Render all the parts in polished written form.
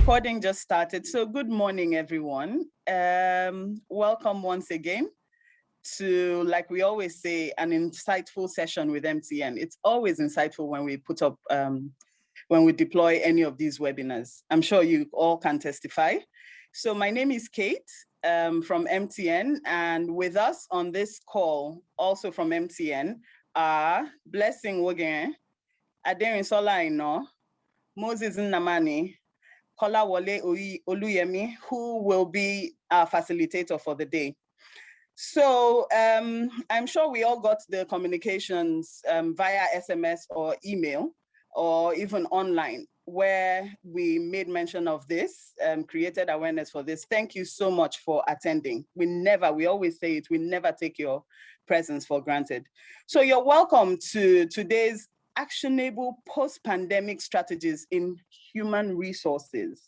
recording just started. So good morning, everyone. Welcome once again to, like we always say, an insightful session with MTN. It's always insightful when we put up, when we deploy any of these webinars. I'm sure you all can testify. So my name is Kate from MTN, and with us on this call, also from MTN, are Blessing Wogen, Aderin Solaino, Moses Nnamani, Kola Oluyemi, who will be our facilitator for the day. So I'm sure we all got the communications via SMS or email or even online, where we made mention of this, created awareness for this. Thank you so much for attending. We always say it, we never take your presence for granted. So you're welcome to today's Actionable Post-Pandemic Strategies in Human Resources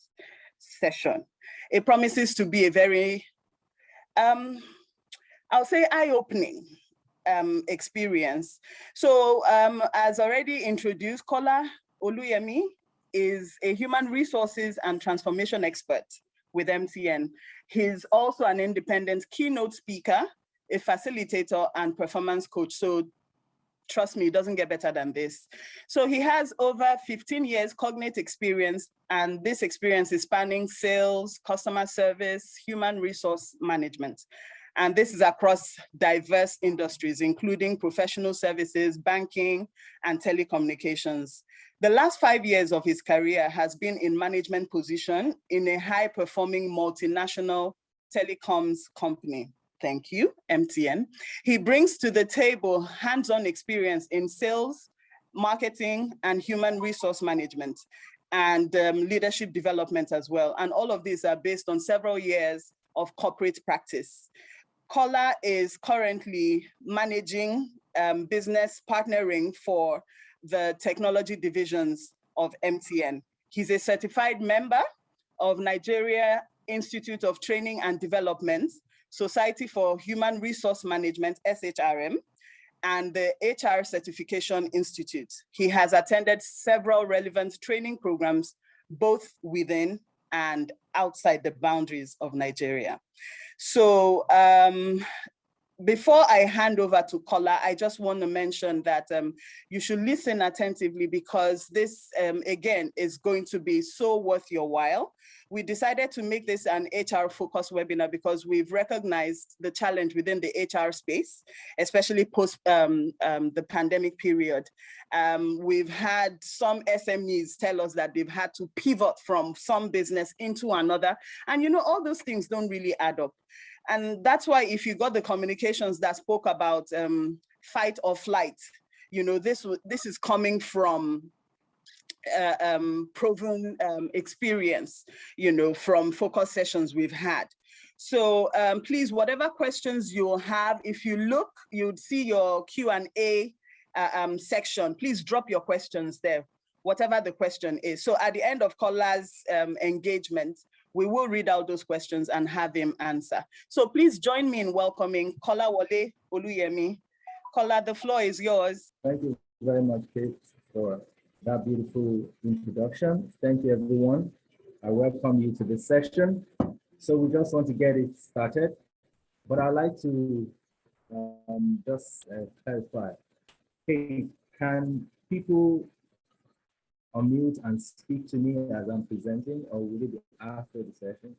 session. It promises to be a very, I'll say, eye-opening experience. So as already introduced, Kola Oluyemi is a human resources and transformation expert with MTN. He's also an independent keynote speaker, a facilitator, and performance coach. So trust me, it doesn't get better than this. So he has over 15 years cognate experience, and this experience is spanning sales, customer service, human resource management. And this is across diverse industries, including professional services, banking, and telecommunications. The last 5 years of his career has been in management position in a high-performing multinational telecoms company. Thank you, MTN. He brings to the table hands-on experience in sales, marketing, and human resource management, and leadership development as well. And all of these are based on several years of corporate practice. Kola is currently managing business partnering for the technology divisions of MTN. He's a certified member of Nigeria Institute of Training and Development, Society for Human Resource Management, SHRM, and the HR Certification Institute. He has attended several relevant training programs, both within and outside the boundaries of Nigeria. So before I hand over to Kola, I just want to mention that you should listen attentively, because this, again, is going to be so worth your while. We decided to make this an HR-focused webinar because we've recognized the challenge within the HR space, especially post the pandemic period. We've had some SMEs tell us that they've had to pivot from some business into another. And you know, all those things don't really add up. And that's why if you got the communications that spoke about fight or flight, you know, this is coming from proven experience, you know, from focus sessions we've had. So please, whatever questions you'll have, if you look, you'd see your Q&A section. Please drop your questions there, whatever the question is. So at the end of Kola's engagement, we will read out those questions and have him answer. So please join me in welcoming Kola Oluyemi. Kola, the floor is yours. Thank you very much, Kate, for that beautiful introduction. Thank you, everyone. I welcome you to this session. So we just want to get it started, but I'd like to just clarify. Hey, can people unmute and speak to me as I'm presenting, or will it be after the session?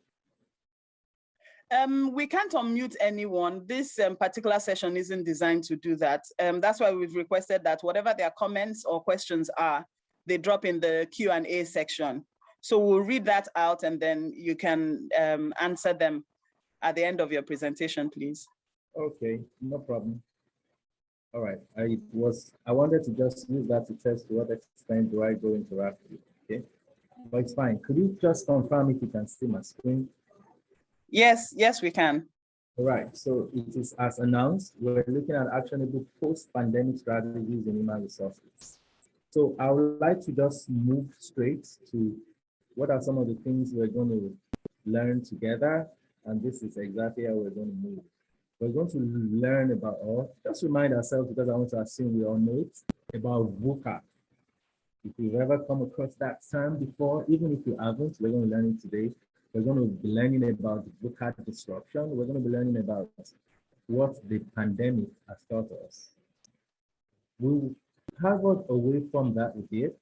We can't unmute anyone. This particular session isn't designed to do that. That's why we've requested that whatever their comments or questions are, they drop in the Q&A section. So we'll read that out and then you can answer them at the end of your presentation, please. Okay, no problem. All right, I wanted to just use that to test to what extent do I go interactive, okay? But it's fine. Could you just confirm if you can see my screen? Yes, we can. All right, so it is as announced, we're looking at actionable post-pandemic strategies in human resources. So I would like to just move straight to what are some of the things we're going to learn together, and this is exactly how we're going to move. We're going to learn about, or just remind ourselves, because I want to assume we all know it, about VUCA. If you've ever come across that term before, even if you haven't, we're going to learn it today. We're going to be learning about VUCA disruption. We're going to be learning about what the pandemic has taught us. We'll pivot away from that a bit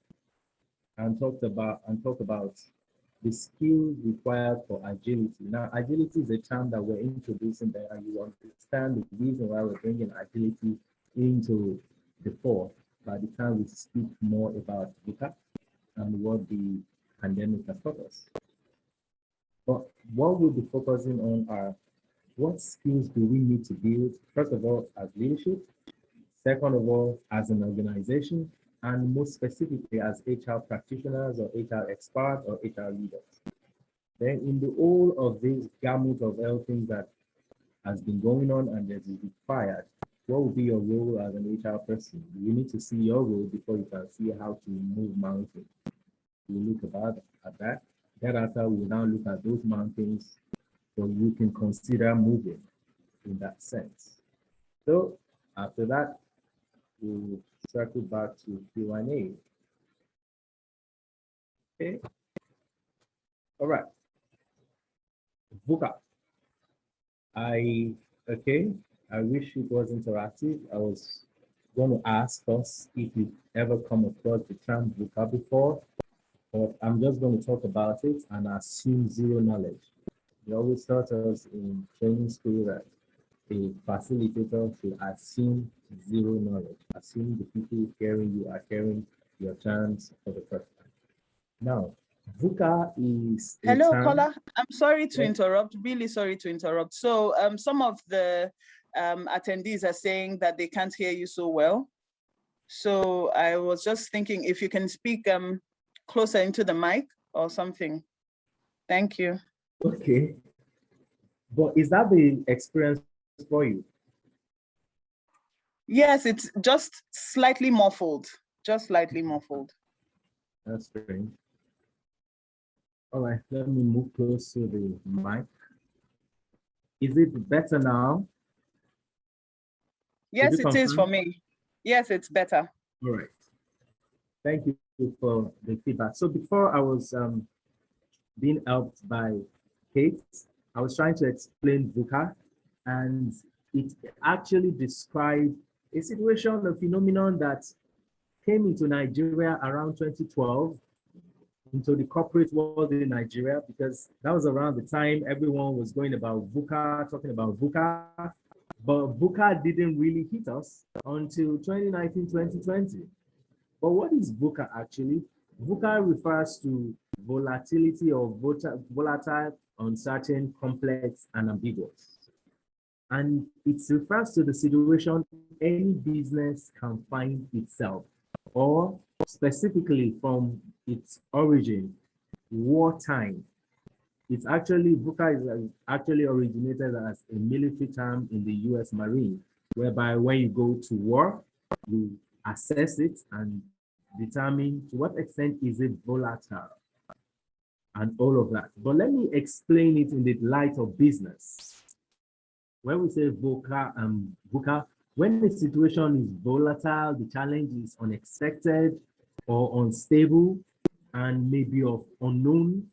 and talk about the skills required for agility. Now, agility is a term that we're introducing there, and you understand the reason why we're bringing agility into the fore by the time we speak more about VUCA and what the pandemic has taught us. But what we'll be focusing on are what skills do we need to build, first of all, as leadership, second of all, as an organization, and most specifically as HR practitioners or HR experts or HR leaders. Then in the whole of this gamut of everything that has been going on and that is required, what will be your role as an HR person? You need to see your role before you can see how to move mountains. We look at that. Thereafter, we will now look at those mountains so you can consider moving in that sense. So after that, we'll circle back to Q&A. Okay. All right. VUCA. I wish it was interactive. I was going to ask us if you've ever come across the term VUCA before, but I'm just going to talk about it and assume zero knowledge. We always taught us in training school that a facilitator should assume zero knowledge. Assume the people hearing you are hearing your terms for the first time. Now, VUCA is Hello, Kola. I'm sorry to interrupt, really sorry to interrupt. So some of the attendees are saying that they can't hear you so well. So I was just thinking if you can speak closer into the mic or something. Thank you. Okay. But is that the experience for you? Yes, it's just slightly muffled, just slightly muffled. That's strange. All right, let me move close to the mic. Is it better now? Yes, it is for me. Yes, it's better. All right. Thank you for the feedback. So before I was being helped by Kate, I was trying to explain VUCA, and it actually described a situation, a phenomenon that came into Nigeria around 2012, into the corporate world in Nigeria, because that was around the time everyone was going about VUCA, talking about VUCA, but VUCA didn't really hit us until 2019, 2020. But what is VUCA actually? VUCA refers to volatility or volatile, uncertain, complex, and ambiguous. And it refers to the situation any business can find itself, or specifically from its origin, wartime. It's actually, VUCA is actually originated as a military term in the US Marine, whereby when you go to war, you assess it and determine to what extent is it volatile and all of that. But let me explain it in the light of business. When we say VUCA, when the situation is volatile, the challenge is unexpected or unstable and maybe of unknown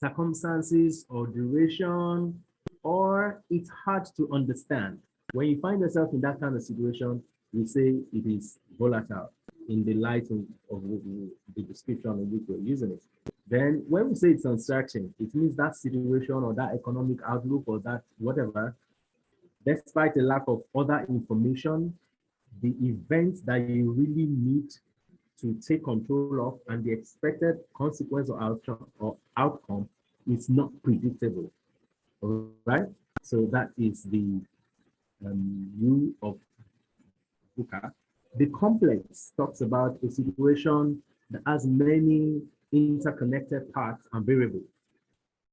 circumstances or duration, or it's hard to understand. When you find yourself in that kind of situation, we say it is volatile in the light of the description in which we're using it. Then when we say it's uncertain, it means that situation or that economic outlook or that whatever, despite a lack of other information, the events that you really need to take control of and the expected consequence or outcome is not predictable. All right. So that is the rule of VUCA. The complex talks about a situation that has many interconnected parts and variables.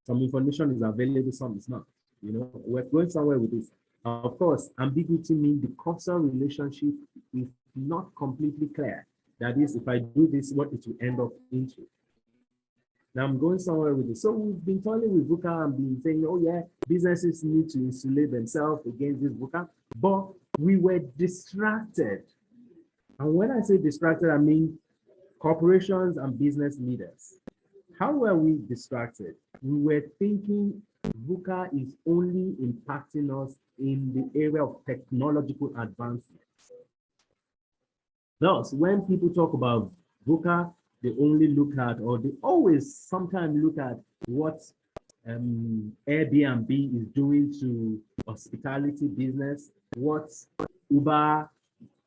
Some information is available, some is not. You know, we're going somewhere with this. Of course, ambiguity means the causal relationship is not completely clear. That is, if I do this, what it will end up into. Now I'm going somewhere with this. So we've been talking with VUCA and been saying, oh yeah, businesses need to insulate themselves against this VUCA, but we were distracted. And when I say distracted, I mean corporations and business leaders, how were we distracted? We were thinking VUCA is only impacting us in the area of technological advancement. Thus, when people talk about VUCA, they only look at, or they always sometimes look at what Airbnb is doing to hospitality business, what Uber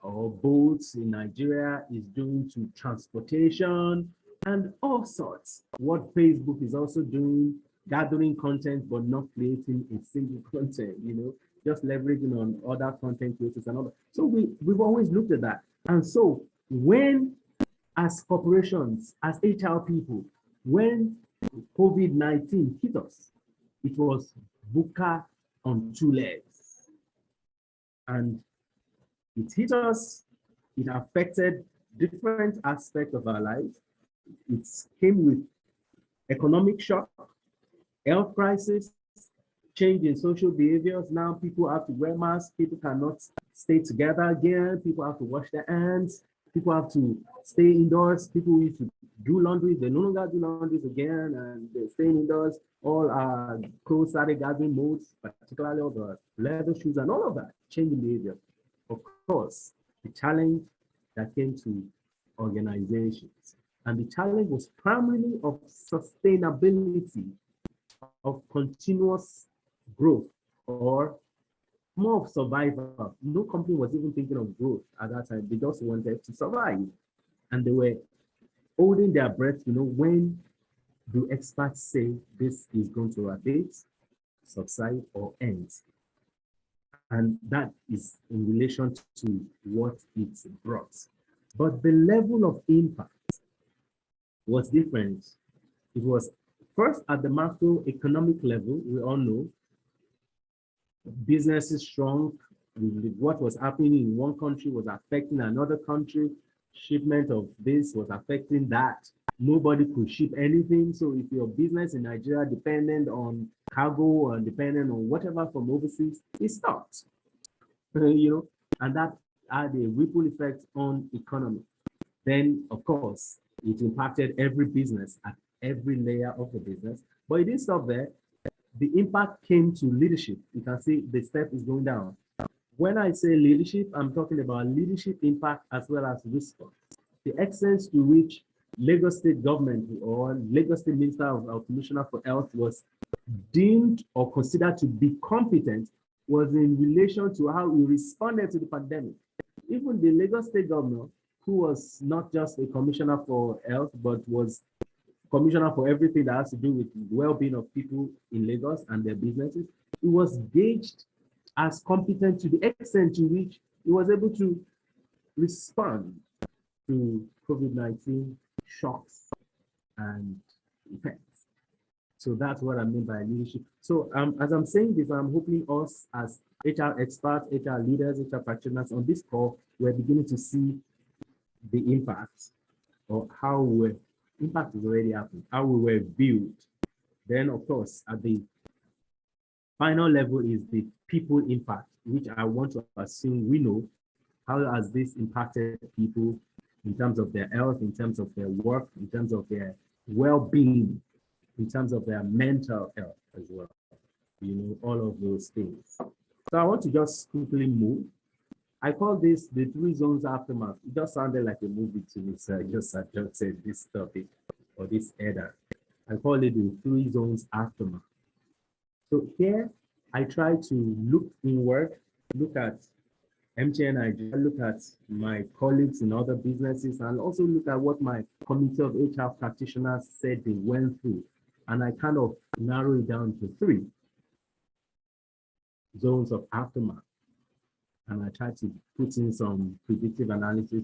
or boats in Nigeria is doing to transportation, and all sorts. What Facebook is also doing, gathering content, but not creating a single content, just leveraging on other content creators and all that. So we've always looked at that. And so when, as corporations, as HR people, when COVID-19 hit us, it was VUCA on two legs. And it hit us, it affected different aspects of our lives. It came with economic shock, health crisis, change in social behaviors. Now people have to wear masks, people cannot stay together again, people have to wash their hands, people have to stay indoors, people used to do laundry, they no longer do laundries again, and they're staying indoors. All our clothes started gathering molds, particularly all the leather shoes and all of that, changing behavior. Of course, the challenge that came to organizations, and the challenge was primarily of sustainability, of continuous growth, or more of survival. No company was even thinking of growth at that time. They just wanted to survive. And they were holding their breath, when do experts say this is going to abate, subside, or end? And that is in relation to what it brought. But the level of impact was different. It was first at the macroeconomic level. We all know businesses shrunk. What was happening in one country was affecting another country. Shipment of this was affecting that. Nobody could ship anything. So if your business in Nigeria depended on cargo or dependent on whatever from overseas, it stopped. And that had a ripple effect on economy. Then, of course, it impacted every business at every layer of the business. But it didn't stop there. The impact came to leadership. You can see the step is going down. When I say leadership, I'm talking about leadership impact as well as response. The extent to which Lagos State government or Lagos State Minister or Commissioner for Health was deemed or considered to be competent was in relation to how he responded to the pandemic. Even the Lagos State governor, who was not just a commissioner for health, but was commissioner for everything that has to do with the well-being of people in Lagos and their businesses, he was gauged as competent to the extent to which he was able to respond to COVID-19 shocks and effects. So that's what I mean by leadership. So as I'm saying this, I'm hoping us as HR experts, HR leaders, HR practitioners on this call, we're beginning to see the impact, or how impact is already happening, how we were viewed. Then, of course, at the final level is the people impact, which I want to assume we know. How has this impacted people in terms of their health, in terms of their work, in terms of their well-being, in terms of their mental health as well? All of those things. So I want to just quickly move. I call this the 3 zones aftermath. It just sounded like a movie to me, so I just said this topic or this header. I call it the 3 zones aftermath. So here, I try to look inward, look at MTN Nigeria, look at my colleagues in other businesses, and also look at what my committee of HR practitioners said they went through. And I kind of narrow it down to 3 zones of aftermath. And I try to put in some predictive analysis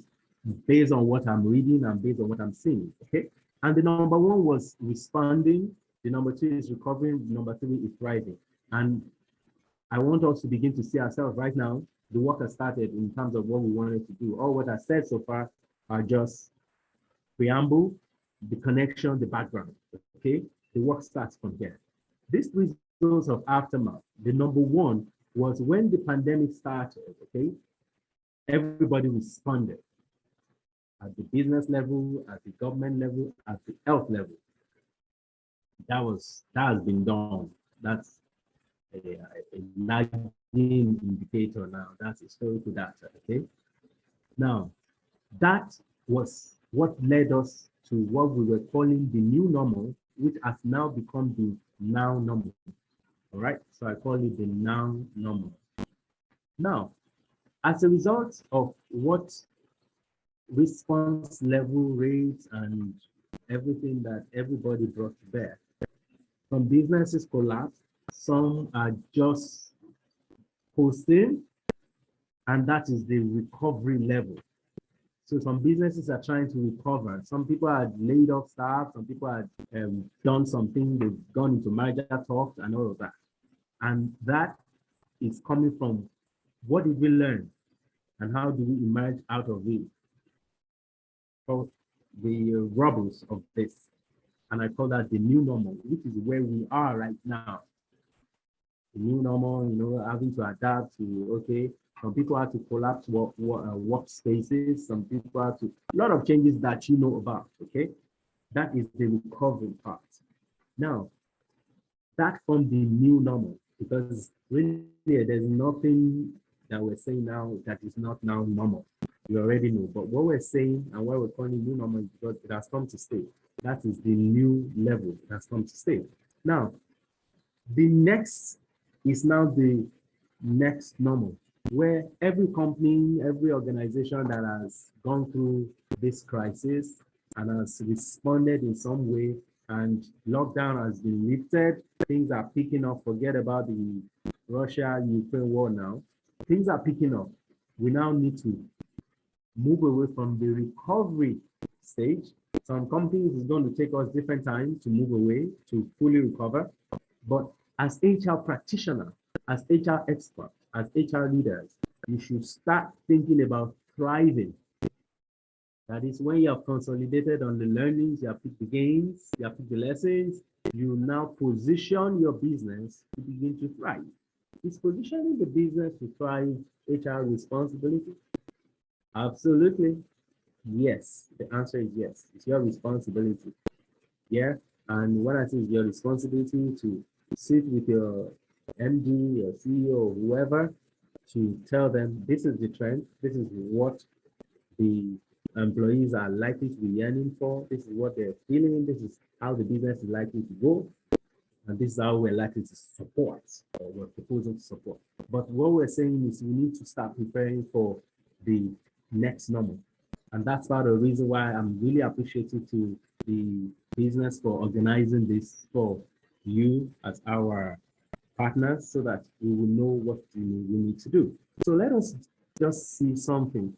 based on what I'm reading and based on what I'm seeing, okay? And the number 1 was responding, the number 2 is recovering, the number 3 is thriving. And I want us to begin to see ourselves right now. The work has started in terms of what we wanted to do. All what I said so far are just preamble, the connection, the background, okay? The work starts from here. These 3 zones of aftermath, the number 1 was when the pandemic started, okay? Everybody responded. at the business level, at the government level, at the health level. That has been done. That's a lagging indicator now. That's historical data. Okay. Now, that was what led us to what we were calling the new normal, which has now become the now normal. All right. So I call it the now normal. Now, as a result of what response level rates and everything that everybody brought to bear, some businesses collapsed, some are just posting, and that is the recovery level. So some businesses are trying to recover. Some people had laid off staff, some people had done something, they've gone into merger talks and all of that. And that is coming from what did we learn and how do we emerge out of it? For the rubbles of this. And I call that the new normal, which is where we are right now. The new normal, having to adapt to, okay, some people had to collapse workspaces, some people had to, a lot of changes that you know about, okay? That is the recovery part. Now, that from the new normal, because really there's nothing that we're saying now that is not now normal. We already know, but what we're saying and what we're calling new normal is because it has come to stay. That is the new level that has come to stay. Now, the next is now the next normal, where every company, every organization that has gone through this crisis and has responded in some way and lockdown has been lifted, things are picking up. Forget about the Russia-Ukraine war now. Things are picking up. We now need to move away from the recovery stage. Some companies is going to take us different time to move away to fully recover. But as HR practitioner, as HR expert, as HR leaders, you should start thinking about thriving. That is when you have consolidated on the learnings, you have picked the gains, you have picked the lessons, you now position your business to begin to thrive. Is positioning the business to thrive HR responsibility? Absolutely. Yes. The answer is yes. It's your responsibility. Yeah. And when I say it's your responsibility to sit with your MD, your CEO, whoever, to tell them this is the trend, this is what the employees are likely to be yearning for, this is what they're feeling, this is how the business is likely to go, and this is how we're likely to support, or we're proposing to support. But what we're saying is we need to start preparing for the next normal. And that's part of the reason why I'm really appreciative to the business for organizing this for you as our partners so that we will know what we need to do. So let us just see something.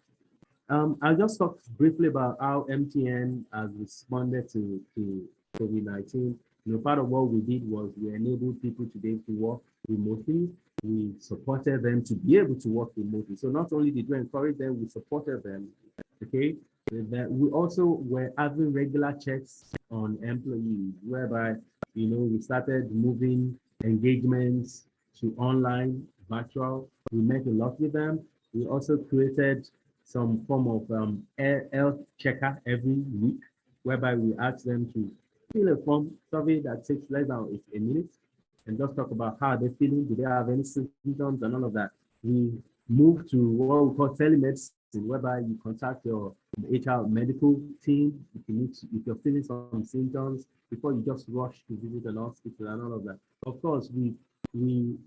I'll just talk briefly about how MTN has responded to COVID-19. Part of what we did was we enabled people to be able to work remotely. We supported them to be able to work remotely. So not only did we encourage them, we supported them. Okay. We also were having regular checks on employees, whereby we started moving engagements to online, virtual. We met a lot with them. We also created some form of health checker every week, whereby we ask them to fill a form survey that takes less than a minute and just talk about how they're feeling, do they have any symptoms and all of that. We move to what we call telemedicine, whereby you contact your HR medical team if you're feeling some symptoms before you just rush to visit an hospital and all of that. Of course, we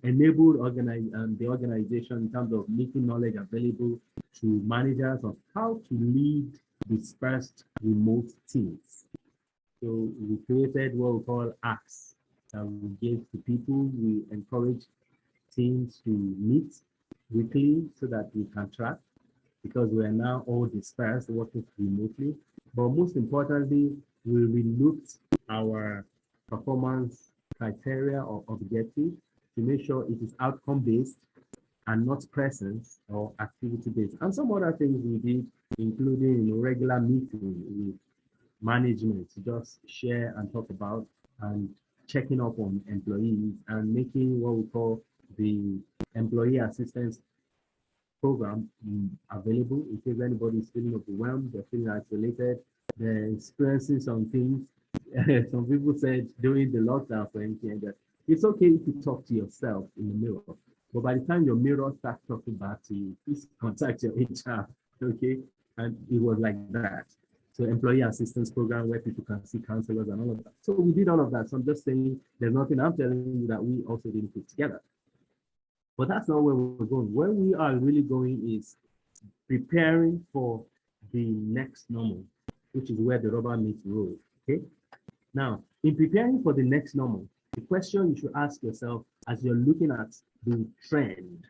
enabled the organization in terms of making knowledge available to managers of how to lead dispersed remote teams. So we created what we call acts that we gave to people. We encourage teams to meet weekly so that we can track, because we are now all dispersed working remotely. But most importantly, we relooked our performance criteria or objective to make sure it is outcome-based and not presence or activity-based. And some other things we did, including regular meetings with management to just share and talk about and checking up on employees and making what we call the employee assistance program available in case anybody is feeling overwhelmed, they're feeling isolated, they're experiencing some things. Some people said during the lockdown for MTN that it's okay if you talk to yourself in the mirror, but by the time your mirror starts talking back to you, please contact your HR, okay? And it was like that. So employee assistance program where people can see counselors and all of that. So we did all of that. So I'm just saying there's nothing I'm telling you that we also didn't put together. But that's not where we're going. Where we are really going is preparing for the next normal, which is where the rubber meets the road, okay? Now, in preparing for the next normal, the question you should ask yourself as you're looking at the trend,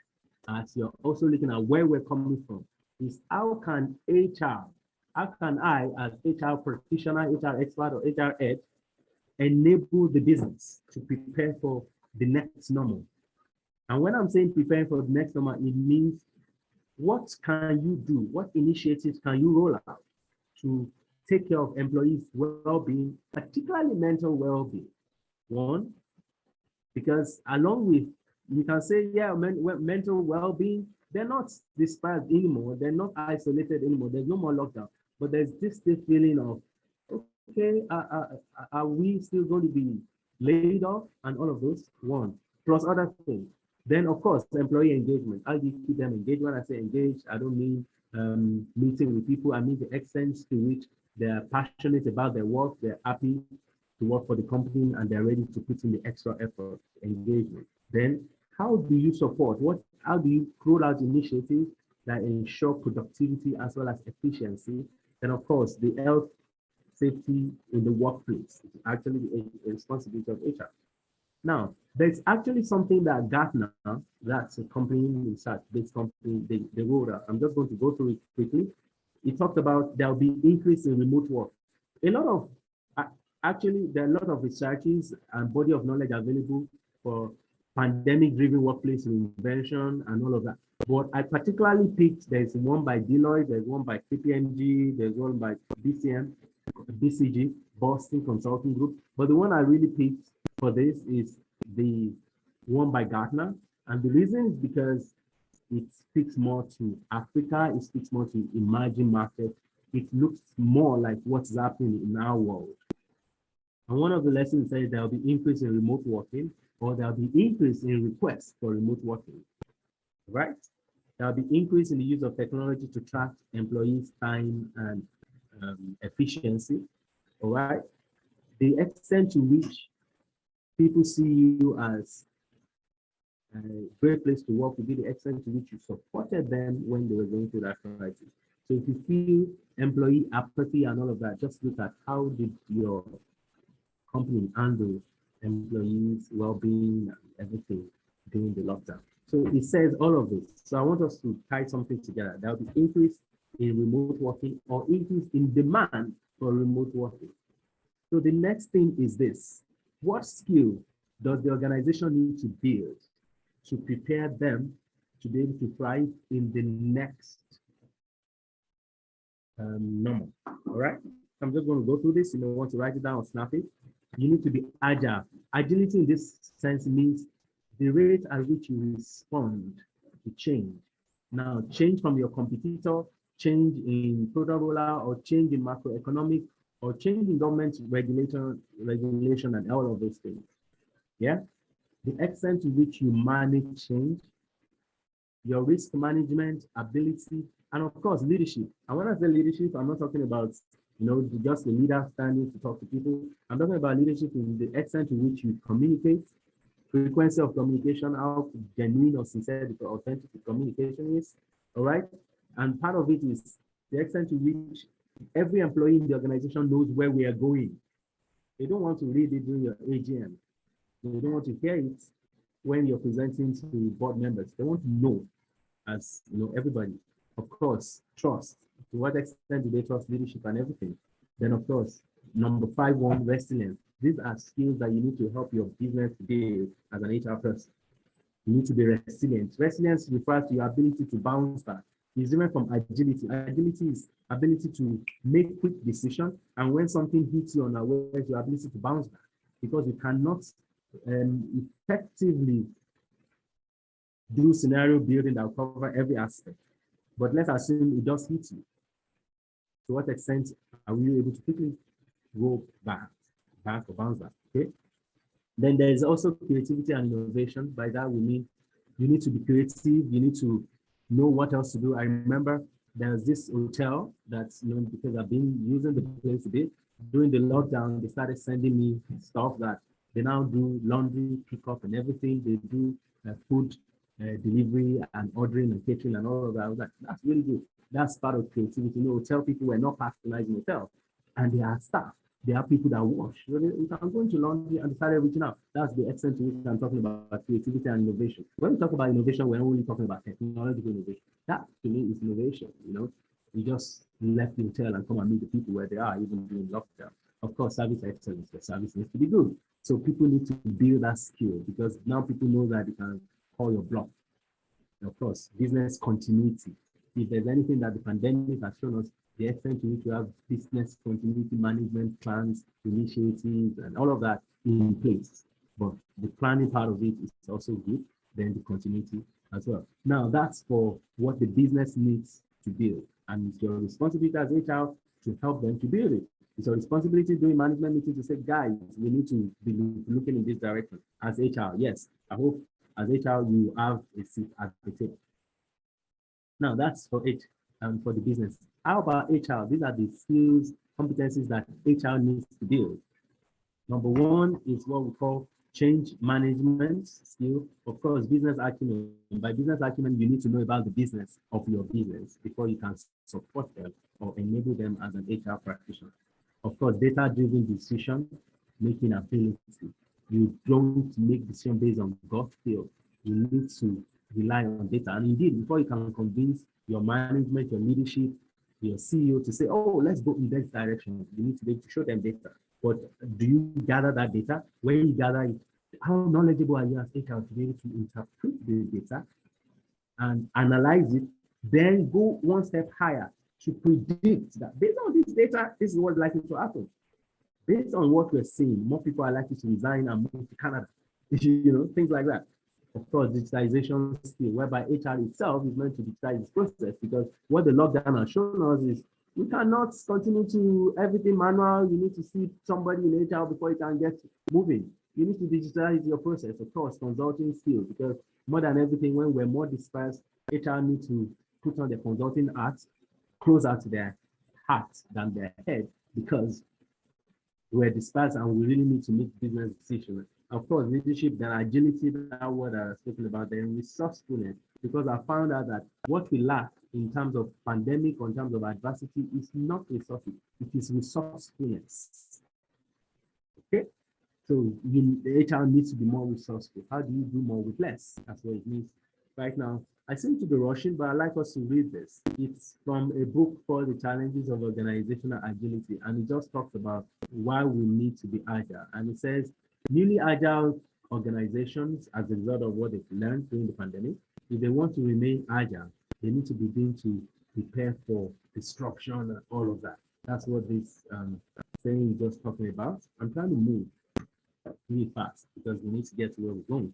as you're also looking at where we're coming from, is how can I, as HR practitioner, HR expert, or HR head, enable the business to prepare for the next normal? And when I'm saying preparing for the next normal, it means what can you do? What initiatives can you roll out to take care of employees' well-being, particularly mental well-being? One, because along with, we can say, yeah, mental well-being, they're not dispersed anymore. They're not isolated anymore. There's no more lockdown. But there's this feeling of, okay, are we still going to be laid off and all of those? One, plus other things. Then, of course, employee engagement. How do you keep them engaged? When I say engaged, I don't mean meeting with people. I mean the extent to which they're passionate about their work, they're happy to work for the company, and they're ready to put in the extra effort, engagement. Then, how do you support? How do you roll out initiatives that ensure productivity as well as efficiency? And of course, the health, safety in the workplace. It's actually a responsibility of HR. Now, there's actually something that Gartner, that's a company, research-based company, they wrote out. I'm just going to go through it quickly. It talked about there'll be increase in remote work. Actually, there are a lot of researches and body of knowledge available for pandemic-driven workplace reinvention and all of that. But I particularly picked, there's one by Deloitte, there's one by KPMG, there's one by BCG, Boston Consulting Group. But the one I really picked for this is the one by Gartner. And the reason is because it speaks more to Africa, it speaks more to emerging markets. It looks more like what's happening in our world. And one of the lessons says there'll be increase in remote working, or there'll be increase in requests for remote working, right? There'll be increase in the use of technology to track employees' time and efficiency, all right? The extent to which people see you as a great place to work will be the extent to which you supported them when they were going through that crisis. So if you feel employee apathy and all of that, just look at how did your company handle employees' well-being and everything during the lockdown. So it says all of this. So I want us to tie something together. There will be increase in remote working or increase in demand for remote working. So the next thing is this. What skill does the organization need to build to prepare them to be able to thrive in the next normal? All right. I'm just going to go through this. You know, want to write it down or snap it. You need to be agile. Agility in this sense means the rate at which you respond to change. Now, change from your competitor, change in product rollout, or change in macroeconomic, or change in government regulation and all of those things. Yeah? The extent to which you manage change, your risk management ability, and of course, leadership. And when I say leadership, I'm not talking about, you know, just the leader standing to talk to people. I'm talking about leadership in the extent to which you communicate, frequency of communication, how genuine or sincere or authentic the communication is, all right? And part of it is the extent to which every employee in the organization knows where we are going. They don't want to read it during your AGM. They don't want to hear it when you're presenting to board members. They want to know, as you know, everybody. Of course, trust. To what extent do they trust leadership and everything? Then, of course, number 5, resilience. These are skills that you need to help your business build as an HR person. You need to be resilient. Resilience refers to your ability to bounce back. It's different from agility. Agility is ability to make quick decisions, and when something hits you unawares, your ability to bounce back, because you cannot effectively do scenario building that will cover every aspect. But let's assume it does hit you. To what extent are we able to quickly go back or bounce back? Okay. Then there is also creativity and innovation. By that we mean you need to be creative. You need to know what else to do. I remember there's this hotel that's, because I've been using the place a bit. During the lockdown, they started sending me stuff that they now do laundry pickup and everything. They do food delivery and ordering and catering and all of that. I was like, that's really good. That's part of creativity. Hotel people were not patronizing hotels, and they are staff. There are people that wash. So we can go into laundry and started reaching out. That's the extent to which I'm talking about creativity and innovation. When we talk about innovation, we're only talking about technological innovation. That to me is innovation. You just left the hotel and come and meet the people where they are, even during lockdown. Of course, service excellence. The service needs to be good. So people need to build that skill, because now people know that they can call your bluff. And of course, business continuity. If there's anything that the pandemic has shown us, the extent to which we have business continuity management plans, initiatives, and all of that in place. But the planning part of it is also good, then the continuity as well. Now, that's for what the business needs to build. And it's your responsibility as HR to help them to build it. It's your responsibility during management meetings to say, guys, we need to be looking in this direction. As HR, yes, I hope as HR you have a seat at the table. Now, that's for it and for the business. How about HR? These are the skills, competencies that HR needs to build. Number one is what we call change management skill. Of course, business acumen. By business acumen, you need to know about the business of your business before you can support them or enable them as an HR practitioner. Of course, data-driven decision-making ability. You don't make decisions based on gut feel. You need to rely on data. And indeed, before you can convince your management, your leadership, your CEO to say, oh, let's go in this direction, you need to be able to show them data. But do you gather that data? When you gather it, how knowledgeable are you as HR to be able to interpret the data and analyze it, then go one step higher to predict that based on this data, this is what's likely to happen. Based on what we're seeing, more people are likely to resign and move to Canada, things like that. Of course, digitization skill, whereby HR itself is meant to digitize this process, because what the lockdown has shown us is we cannot continue to everything manual. You need to see somebody in HR before you can get moving. You need to digitize your process. Of course, consulting skills, because more than everything, when we're more dispersed, HR need to put on the consulting hat closer to their heart than their head, because we're dispersed and we really need to make business decisions. Of course, leadership, then agility, that word I was speaking about, then resourcefulness, because I found out that what we lack in terms of pandemic or in terms of adversity is not resources, it is resourcefulness. Okay, so the HR needs to be more resourceful. How do you do more with less? That's what it means. Right now, I seem to be rushing, but I'd like us to read this. It's from a book called The Challenges of Organizational Agility, and it just talks about why we need to be agile. And it says, newly agile organizations, as a result of what they've learned during the pandemic, if they want to remain agile, they need to begin to prepare for disruption and all of that. That's what this saying is just talking about. I'm trying to move really fast because we need to get to where we're going.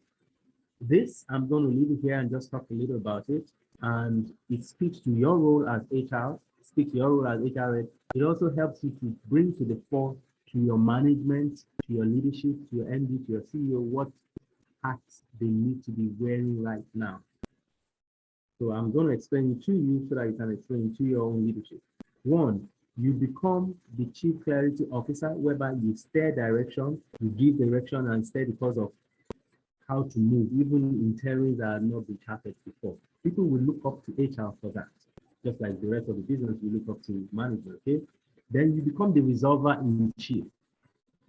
This, I'm going to leave it here and just talk a little about it. And it speaks to your role as HR, speaks to your role as HR. It also helps you to bring to the fore to your management, to your leadership, to your MD, to your CEO, what hats they need to be wearing right now. So I'm going to explain it to you so that you can explain it to your own leadership. One, you become the chief clarity officer, whereby you steer direction, you give direction and steer the course of how to move, even in terrains that have not been charted before. People will look up to HR for that, just like the rest of the business will look up to management, okay? Then you become the resolver in chief.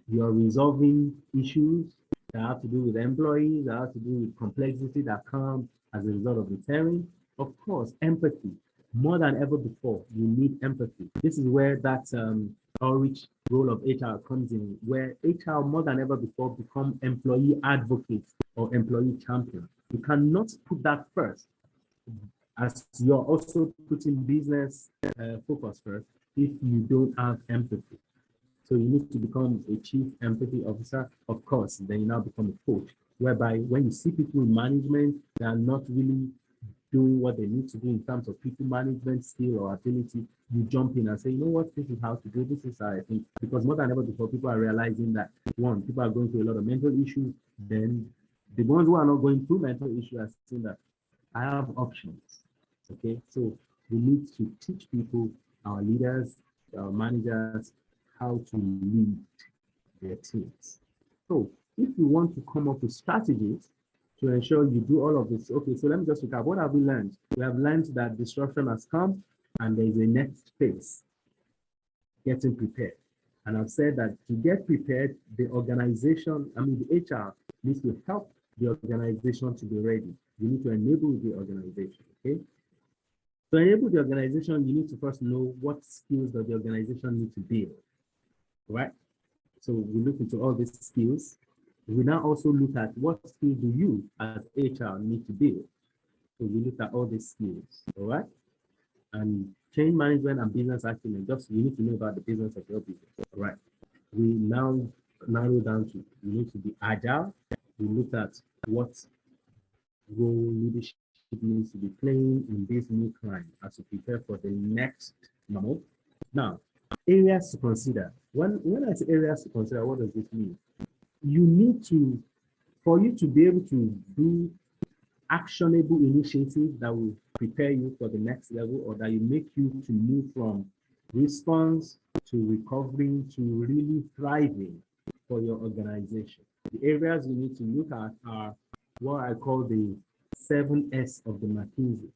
You're resolving issues that have to do with employees, that have to do with complexity that comes as a result of the terrain. Of course, empathy. More than ever before, you need empathy. This is where that outreach role of HR comes in, where HR more than ever before become employee advocates or employee champions. You cannot put that first, as you're also putting business focus first, if you don't have empathy. So you need to become a chief empathy officer. Of course, then you now become a coach. whereby when you see people in management, they are not really doing what they need to do in terms of people management skill or ability, you jump in and say, you know what, this is how to do, this is how I think. Because more than ever before, people are realizing that, one, people are going through a lot of mental issues. Then the ones who are not going through mental issues are saying that I have options. Okay, so we need to teach people, our leaders, our managers, how to lead their teams. So if you want to come up with strategies to ensure you do all of this, okay, so let me just recap. What have we learned? We have learned that disruption has come and there is a next phase, getting prepared. And I've said that to get prepared, the organization, the HR needs to help the organization to be ready. You need to enable the organization, okay? To enable the organization, you need to first know what skills does the organization need to build, right? So we look into all these skills. We now also look at what skills do you as HR need to build. So we look at all these skills, all right? And change management and business acumen, just you need to know about the business of your business, all right? We now narrow down to, you need to be agile. We look at what role leadership needs to be playing in this new climate as you prepare for the next normal. Now, areas to consider. When I say areas to consider, what does this mean? You need to, for you to be able to do actionable initiatives that will prepare you for the next level, or that you make you to move from response to recovery to really thriving for your organization. The areas you need to look at are what I call the 7S of the McKinsey.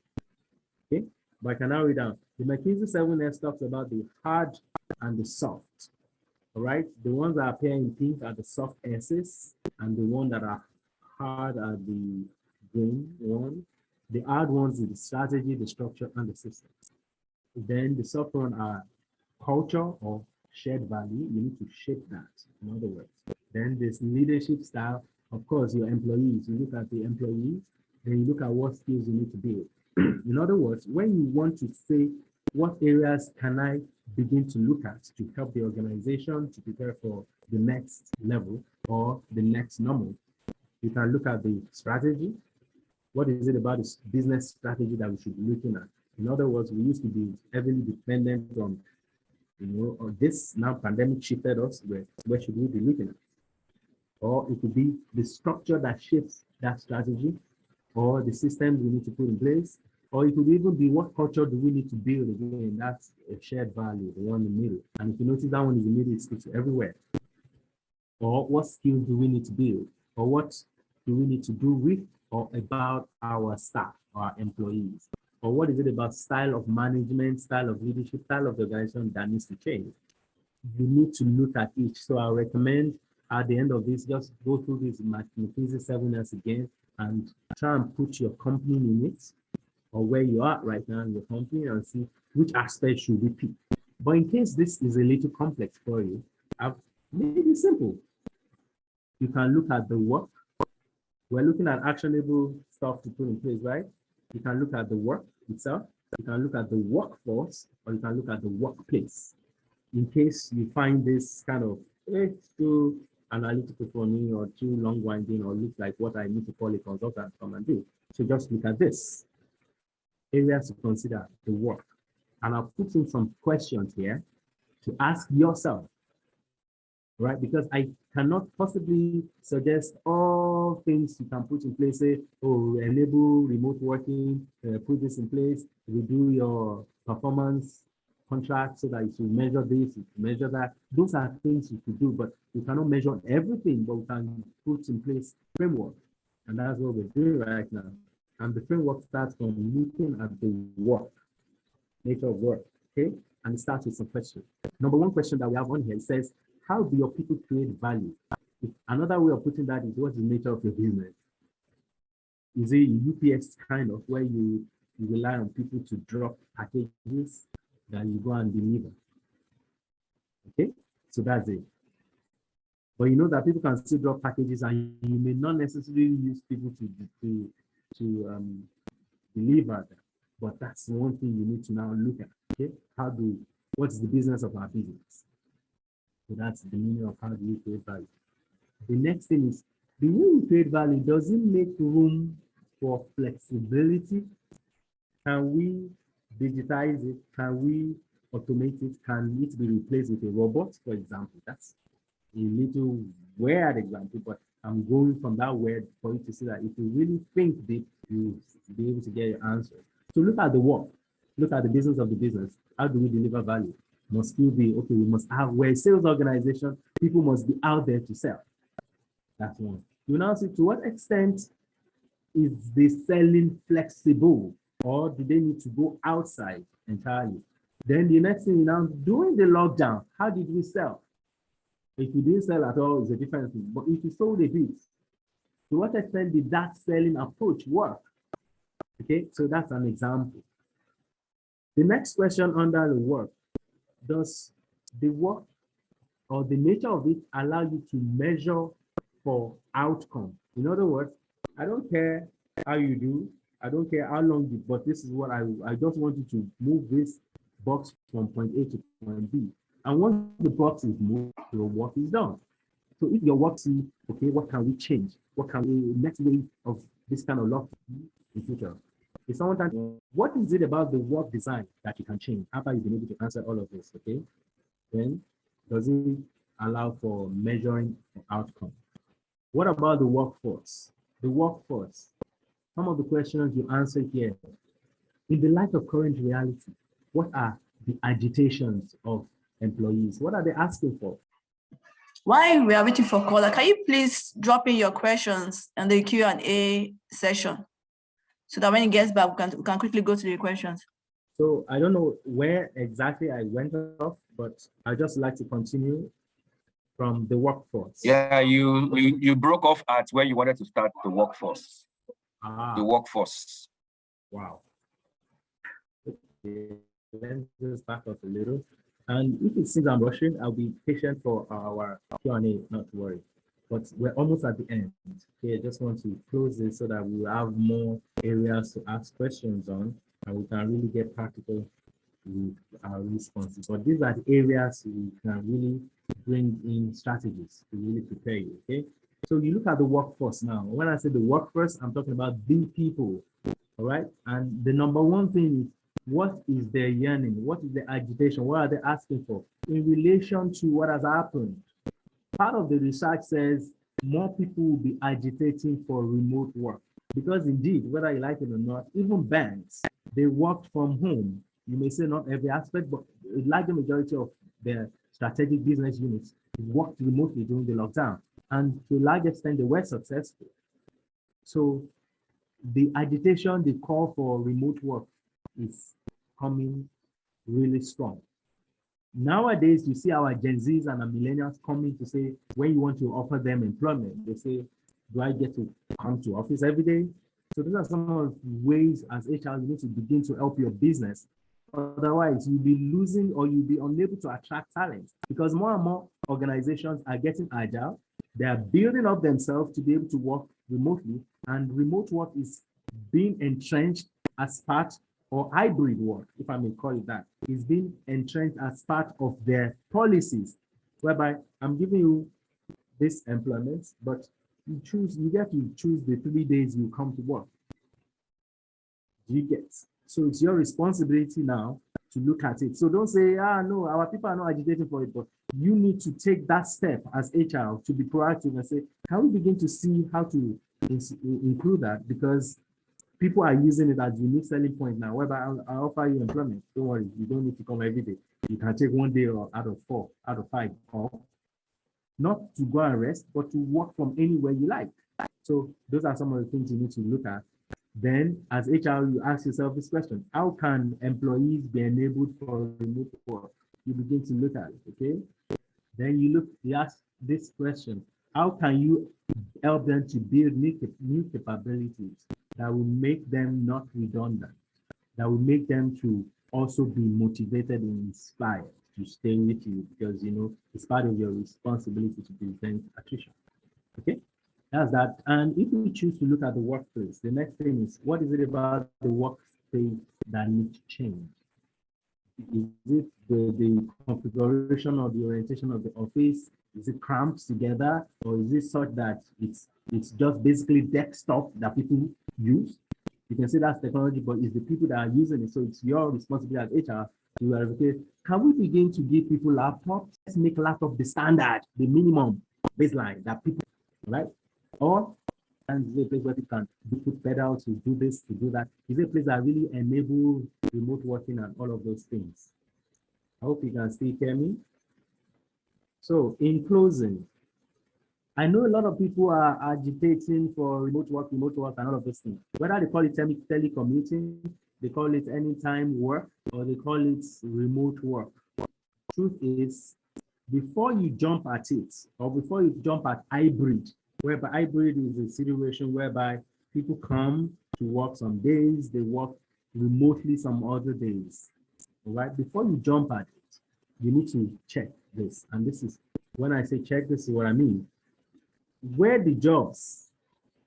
Okay, but I can now read down. The McKinsey 7S talks about the hard and the soft. All right, the ones that appear in pink are the soft S's, and the ones that are hard are the green one. The hard ones is the strategy, the structure, and the systems. Then the soft one are culture or shared value. You need to shape that, in other words. Then this leadership style, of course, your employees. You look at the employees, then you look at what skills you need to build. In other words, when you want to say, what areas can I begin to look at to help the organization to prepare for the next level or the next normal? You can look at the strategy. What is it about this business strategy that we should be looking at? In other words, we used to be heavily dependent on, or this now pandemic shifted us. Where should we be looking at? Or it could be the structure that shapes that strategy, or the systems we need to put in place, or it could even be what culture do we need to build again. That's a shared value, the one in the middle. And if you notice that one is in the middle, it's everywhere. Or what skills do we need to build? Or what do we need to do with or about our staff, our employees? Or what is it about style of management, style of leadership, style of the organization that needs to change? You need to look at each. So I recommend at the end of this, just go through this McKinsey 7S again and try and put your company in it, or where you are right now in your company, and see which aspect should we pick. But in case this is a little complex for you, I've made it simple. You can look at the work. We're looking at actionable stuff to put in place, right? You can look at the work itself. You can look at the workforce, or you can look at the workplace. In case you find this kind of, it's too analytical for me, or too long-winding, or look like what I need to call a consultant come and do. So just look at this. Areas to consider, the work. And I'll put in some questions here to ask yourself, right? Because I cannot possibly suggest all things you can put in place, say, oh, enable remote working, put this in place, redo your performance contract so that you should measure this, you measure that. Those are things you could do, but you cannot measure everything, but we can put in place framework. And that's what we're doing right now. And the framework starts from looking at the work, nature of work, okay? And it starts with some questions. Number one question that we have on here, it says, how do your people create value? Another way of putting that is, what's the nature of your business? Is it UPS kind of, where you rely on people to drop packages that you go and deliver? Okay, so that's it. But you know that people can still drop packages, and you may not necessarily use people to deliver them. But that's one thing you need to now look at. Okay, what's the business of our business? So that's the meaning of how do you create value. The next thing is, The way we create value, does it make room for flexibility? Can we digitize it? Can we automate it? Can it be replaced with a robot, for example? That's a little weird example, but I'm going from that word for you to see that if you really think deep, you'll be able to get your answer. So look at the work, look at the business of the business. How do we deliver value? Must still be, okay, we must have, we're a sales organization, people must be out there to sell. That's one. You now see to what extent is the selling flexible, or do they need to go outside entirely? Then the next thing, now during the lockdown, how did we sell? If you didn't sell at all, it's a different thing. But if you sold a bit, to what extent did that selling approach work? Okay, so that's an example. The next question under the work, does the work or the nature of it allow you to measure for outcome? In other words, I don't care how you do, I don't care how long you, but this is what I just want you to move this box from point A to point B. And once the box is moved, your work is done. So if your work see, okay, what can we change? What can we, next wave of this kind of lock in future? If someone can, what is it about the work design that you can change after you've been able to answer all of this, okay? Then does it allow for measuring outcome? What about the workforce? The workforce, some of the questions you answer here, in the light of current reality, what are the agitations of employees? What are they asking for? While we are waiting for Kola, can you please drop in your questions in the Q&A session so that when he gets back, we can quickly go to the questions. So I don't know where exactly I went off, but I'd just like to continue from the workforce. Yeah, you broke off at where you wanted to start the workforce. The workforce. Wow. Okay, let's just back up a little. And if it seems I'm rushing, I'll be patient for our Q&A, not to worry. But we're almost at the end. Okay, I just want to close this so that we will have more areas to ask questions on, and we can really get practical with our responses. But these are the areas we can really bring in strategies to really prepare you, okay? So you look at the workforce now. When I say the workforce, I'm talking about the people, all right? And the number one thing is, what is their yearning? What is the agitation? What are they asking for in relation to what has happened? Part of the research says more people will be agitating for remote work because indeed, whether you like it or not, even banks, they worked from home. You may say not every aspect, but a large majority of their strategic business units worked remotely during the lockdown. And to a large extent, they were successful. So the agitation, the call for remote work is coming really strong. Nowadays, you see our Gen Zs and our millennials coming to say, when you want to offer them employment, they say, do I get to come to office every day? So those are some of the ways as HR you need to begin to help your business. Otherwise, you'll be losing or you'll be unable to attract talent because more and more organizations are getting agile. They are building up themselves to be able to work remotely, and remote work is being entrenched as part, or hybrid work, if I may call it that, is being entrenched as part of their policies, whereby I'm giving you this employment, but you get to choose the 3 days you come to work. You get. So it's your responsibility now to look at it. So don't say, no, our people are not agitating for it, but you need to take that step as HR to be proactive and say, can we begin to see how to include that? Because people are using it as a unique selling point now, whereby I'll offer you employment. Don't worry, you don't need to come every day. You can take 1 day or out of 4, out of 5 off, not to go and rest, but to work from anywhere you like. So those are some of the things you need to look at. Then as HR, you ask yourself this question: how can employees be enabled for remote work? You begin to look at it, okay? Then you ask this question: how can you help them to build new capabilities that will make them not redundant, that will make them to also be motivated and inspired to stay with you, because it's part of your responsibility to prevent attrition. Okay, that's that. And if we choose to look at the workplace, the next thing is, what is it about the workspace that needs to change? Is it the configuration or the orientation of the office? Is it cramped together, or is it such that it's just basically desktop that people use? You can say that's technology, but it's the people that are using it. So it's your responsibility as HR to verify. Can we begin to give people laptops? Let's make laptop the standard, the minimum baseline that people, right? Or and is a place where people can put pedals to do this, to do that. Is a place that really enable remote working and all of those things. I hope you can still hear me. So in closing, I know a lot of people are agitating for remote work and all of those things. Whether they call it telecommuting, they call it anytime work, or they call it remote work. Truth is, before you jump at it, or before you jump at hybrid, whereby hybrid is a situation whereby people come to work some days, they work remotely some other days. All right, before you jump at it, you need to check this. And this is, when I say check, this is what I mean. Where the jobs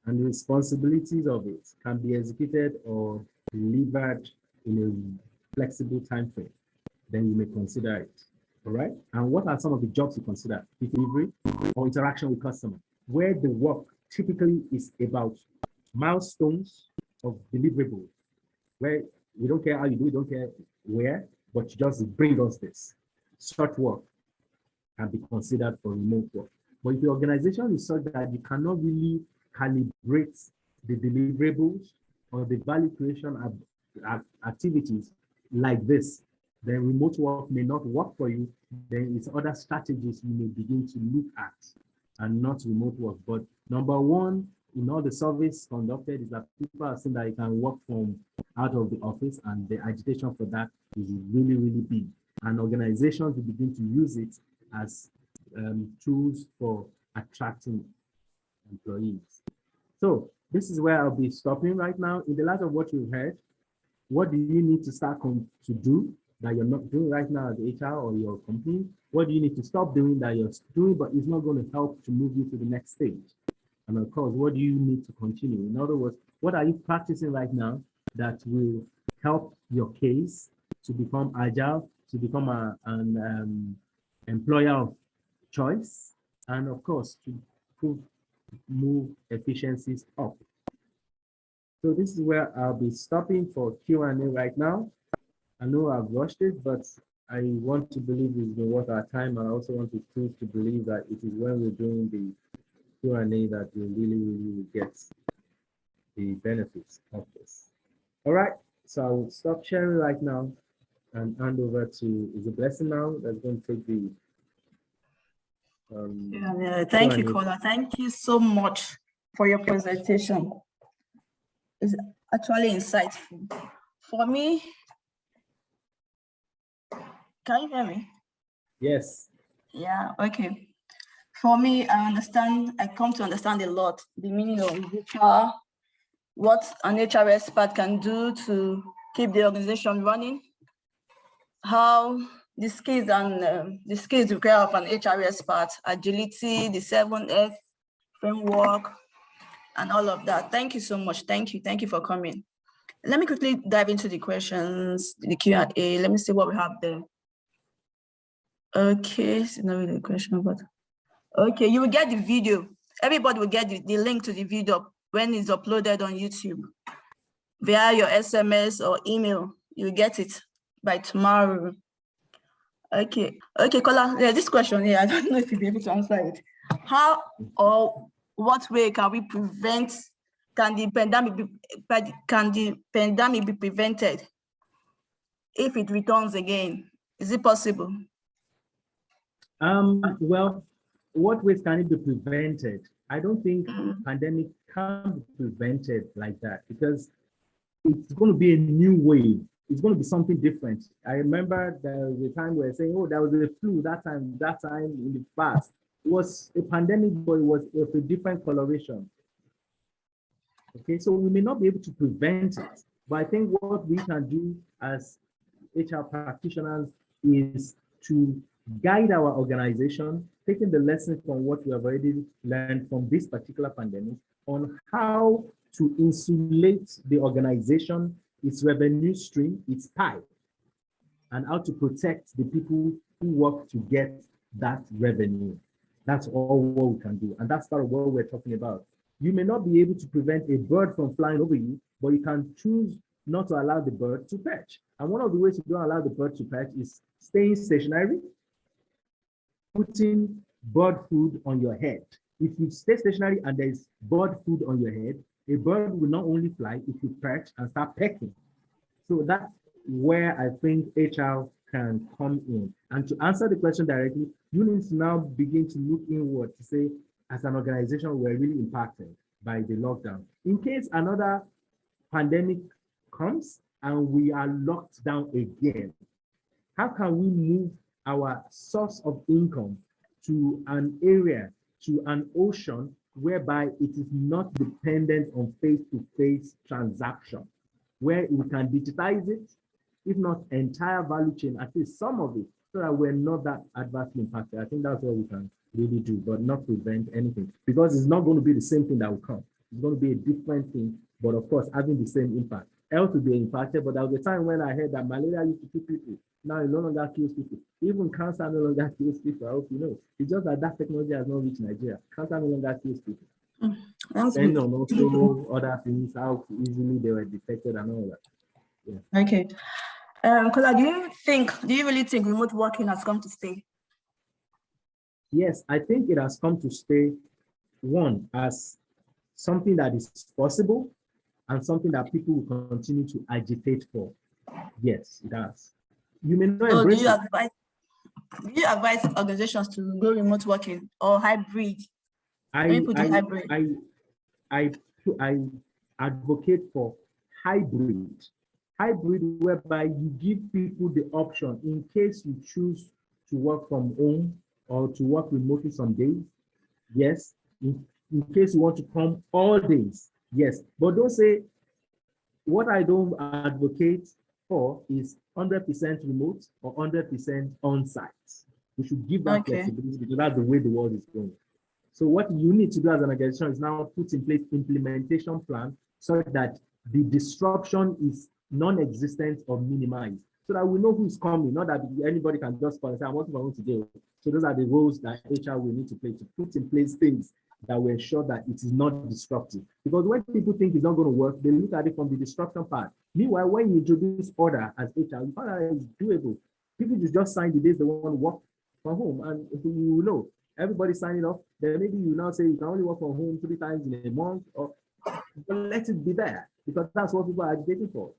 and the responsibilities of it can be executed or delivered in a flexible time frame, then you may consider it. All right. And what are some of the jobs you consider? Delivery or interaction with customer, where the work typically is about milestones of deliverables, where we don't care how you do it, don't care where, but you just bring us this. Such work can be considered for remote work. But if the organization is such that you cannot really calibrate the deliverables or the value creation activities like this, then remote work may not work for you. Then it's other strategies you may begin to look at and not remote work. But number one, in all the surveys conducted, is that people are saying that you can work from out of the office, and the agitation for that is really, really big. And organizations will begin to use it as tools for attracting employees. So this is where I'll be stopping right now. In the light of what you've heard, what do you need to start to do that you're not doing right now as HR or your company? What do you need to stop doing that you're doing, but it's not going to help to move you to the next stage? And of course, what do you need to continue? In other words, what are you practicing right now that will help your case to become agile, to become an employer of choice, and of course, to move efficiencies up? So this is where I'll be stopping for Q&A right now. I know I've rushed it, but I want to believe it's been worth our time. I also want to choose to believe that it is when we're doing the Q&A that we really get the benefits of this. All right, so I will stop sharing right now and hand over to, is a blessing now that's going to take the thank you, Kola. Thank you so much for your presentation. It's actually insightful. For me, can you hear me? Yes. Yeah, okay. For me, I come to understand a lot the meaning of HR, what an HR expert can do to keep the organization running, how the skills and the skills required of an HR expert, agility, the 7F framework, and all of that. Thank you so much. Thank you for coming. Let me quickly dive into the questions, the Q&A. Let me see what we have there. Okay, it's not really a question, but okay, you will get the video. Everybody will get the link to the video when it's uploaded on YouTube via your SMS or email. You'll get it by tomorrow. Okay, Kola, this question here, I don't know if you'll be able to answer it. How or what way can we prevent, can the pandemic be prevented if it returns again? Is it possible? Well, what ways can it be prevented? I don't think pandemic can be prevented like that, because it's going to be a new wave. It's going to be something different. I remember there was a time where saying, oh, there was a flu that time in the past. It was a pandemic, but it was of a different coloration. Okay, so we may not be able to prevent it, but I think what we can do as HR practitioners is to guide our organization, taking the lessons from what we have already learned from this particular pandemic, on how to insulate the organization, its revenue stream, its pie, and how to protect the people who work to get that revenue. That's all what we can do. And that's part of what we're talking about. You may not be able to prevent a bird from flying over you, but you can choose not to allow the bird to perch. And one of the ways you don't allow the bird to perch is staying stationary, putting bird food on your head. If you stay stationary and there's bird food on your head, a bird will not only fly, it will perch and start pecking. So that's where I think HR can come in. And to answer the question directly, you need to now begin to look inward to say, as an organization, we're really impacted by the lockdown. In case another pandemic comes and we are locked down again, how can we move our source of income to an area, to an ocean, whereby it is not dependent on face-to-face transaction, where we can digitize it, if not entire value chain, at least some of it, so that we're not that adversely impacted. I think that's what we can really do, but not prevent anything, because it's not going to be the same thing that will come. It's going to be a different thing, but of course, having the same impact. Health will be impacted, but there was a time when I heard that malaria used to kill people. Now it no longer kills people. Even cancer no longer kills people. I hope you know. It's just that technology has not reached Nigeria. Cancer no longer kills people. And on also other things, how easily they were detected and all that. Yeah. Okay. Kola, do you really think remote working has come to stay? Yes, I think it has come to stay, one, as something that is possible and something that people will continue to agitate for. Yes, it does. You may not So embrace do you advise organizations to go remote working or hybrid? I advocate for hybrid whereby you give people the option in case you choose to work from home or to work remotely some days. Yes, in case you want to come all days. Yes, but don't say, what I don't advocate for is 100% remote or 100% on-site. We should give that flexibility, because that's the way the world is going. So what you need to do as an organization is now put in place implementation plan so that the disruption is non-existent or minimized, so that we know who's coming, not that anybody can just call and say, I'm working from home today. So those are the roles that HR will need to play, to put in place things that will ensure that it is not disruptive. Because when people think it's not going to work, they look at it from the disruption part. Meanwhile, when you introduce order as HR, you find out it's doable. People just sign the days they want to work from home, and you know, everybody signing off. Then maybe you now say you can only work from home 3 times in a month, or let it be there, because that's what people are agitating for.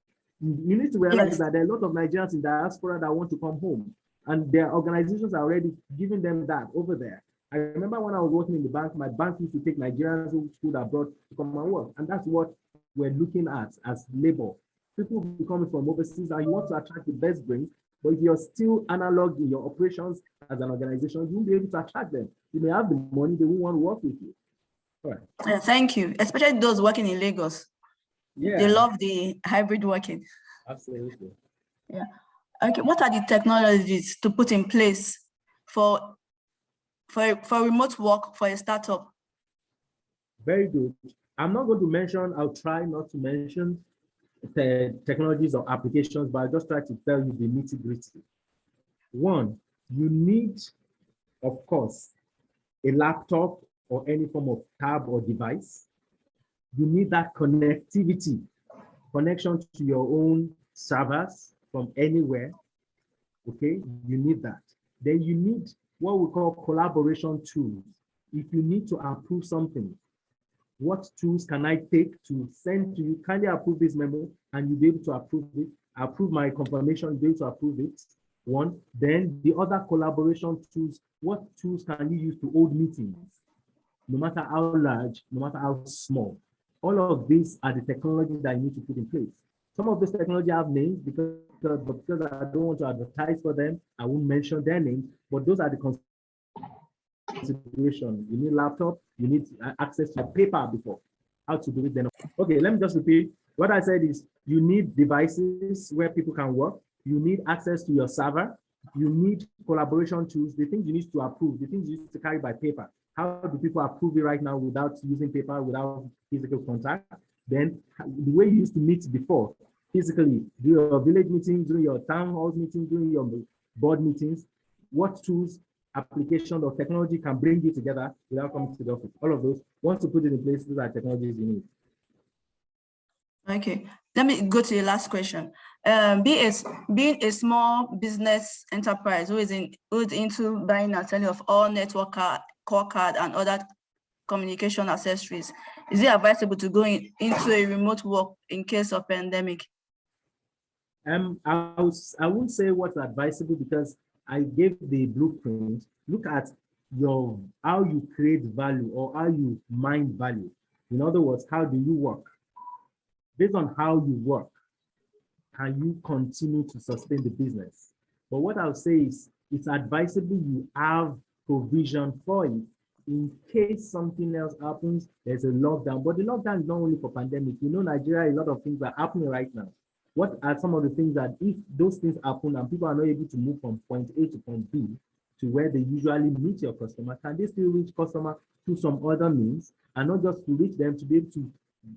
You need to realize that there are a lot of Nigerians in diaspora that want to come home, and their organizations are already giving them that over there. I remember when I was working in the bank, my bank used to take Nigerians who schooled abroad to come and work, and that's what we're looking at as labor. People who coming from overseas, and you want to attract the best brains, but if you're still analog in your operations as an organization, you won't be able to attract them. You may have the money, they won't want to work with you. All right. Thank you, especially those working in Lagos. Yeah. They love the hybrid working. Absolutely. Yeah. Okay. What are the technologies to put in place for remote work for a startup? Very good. I'm not going to mention, I'll try not to mention the technologies or applications, but I'll just try to tell you the nitty-gritty. One, you need, of course, a laptop or any form of tab or device. You need that connectivity, connection to your own servers from anywhere. Okay, you need that. Then you need what we call collaboration tools. If you need to approve something, what tools can I take to send to you? Kindly approve this memo, and you'll be able to approve it. Approve my confirmation, you'll be able to approve it. One. Then the other collaboration tools, what tools can you use to hold meetings? No matter how large, no matter how small. All of these are the technologies that you need to put in place. Some of these technologies have names because I don't want to advertise for them, I won't mention their names, but those are the considerations. You need laptop, you need access to paper before. How to do it then? Okay, let me just repeat. What I said is you need devices where people can work, you need access to your server, you need collaboration tools, the things you need to approve, the things you need to carry by paper. How do people approve it right now without using paper, without physical contact? Then the way you used to meet before, physically, do your village meetings, do your town hall meetings, do your board meetings, what tools application or technology can bring you together without coming to the office. All of those, once you put it in place, those are technologies you need. Okay, let me go to the last question. Being a small business enterprise who is into buying and selling of all network card, core card, and other communication accessories, is it advisable to go into a remote work in case of pandemic? I won't say what's advisable because I gave the blueprint. Look at how you create value or how you mine value. In other words, how do you work? Based on how you work, can you continue to sustain the business? But what I'll say is it's advisable you have provision for it in case something else happens, there's a lockdown. But the lockdown is not only for pandemic. You know, Nigeria, a lot of things are happening right now. What are some of the things that if those things happen and people are not able to move from point A to point B to where they usually meet your customer, can they still reach customer through some other means and not just to reach them to be able to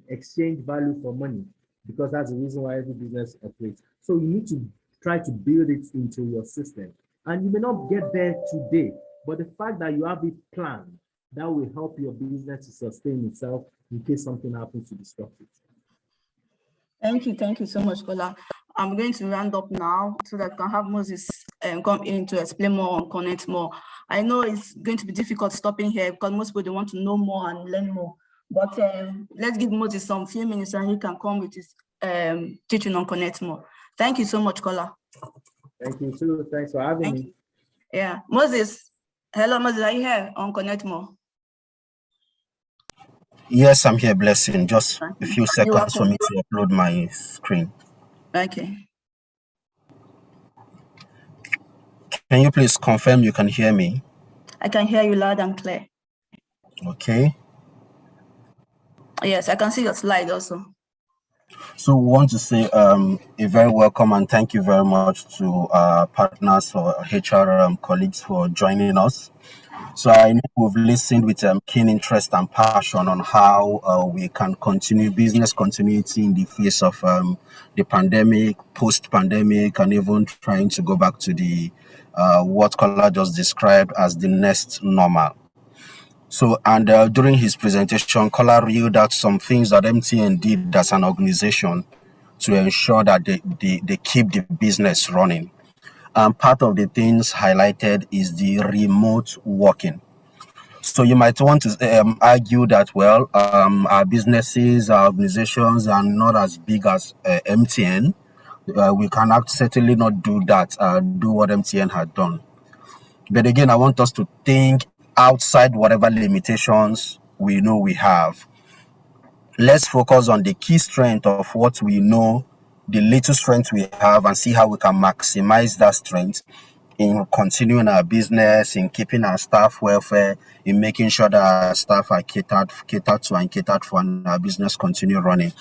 exchange value for money? Because that's the reason why every business operates. So you need to try to build it into your system. And you may not get there today, but the fact that you have a plan that will help your business to sustain itself in case something happens to disrupt it. Thank you so much, Kola. I'm going to round up now so that I can have Moses come in to explain more and connect more. I know it's going to be difficult stopping here because most people want to know more and learn more. But let's give Moses some few minutes and he can come with his teaching on Connect More. Thank you so much, Kola. Thank you too. Thanks for having me. Yeah, Moses. Hello, Moses. Are you here on Connect More? Yes, I'm here, Blessing. Just a few seconds for me to upload my screen. Okay. Can you please confirm you can hear me? I can hear you loud and clear. Okay. Yes, I can see your slide also. So we want to say a very welcome and thank you very much to our partners or HR colleagues for joining us. So I know we've listened with keen interest and passion on how we can continue business continuity in the face of the pandemic, post-pandemic, and even trying to go back to the what Kola just described as the next normal. So, and during his presentation, Kola reeled out some things that MTN did as an organization to ensure that they keep the business running. And part of the things highlighted is the remote working. So you might want to argue that, well, our businesses, our organizations are not as big as MTN. We cannot certainly not do that, do what MTN had done. But again, I want us to think outside whatever limitations we know we have. Let's focus on the key strength of what we know, the little strength we have, and see how we can maximize that strength in continuing our business, in keeping our staff welfare, in making sure that our staff are catered to and catered for, and our business continue running.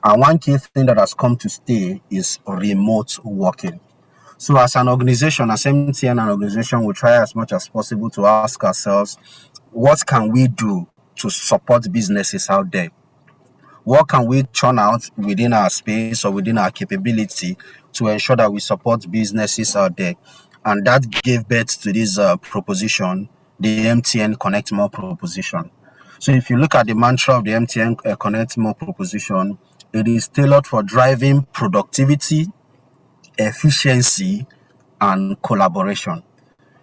And one key thing that has come to stay is remote working. So as an organization, as MTN, an organization, we try as much as possible to ask ourselves, what can we do to support businesses out there? What can we churn out within our space or within our capability to ensure that we support businesses out there? And that gave birth to this proposition, the MTN Connect More proposition. So if you look at the mantra of the MTN Connect More proposition, it is tailored for driving productivity, efficiency, and collaboration.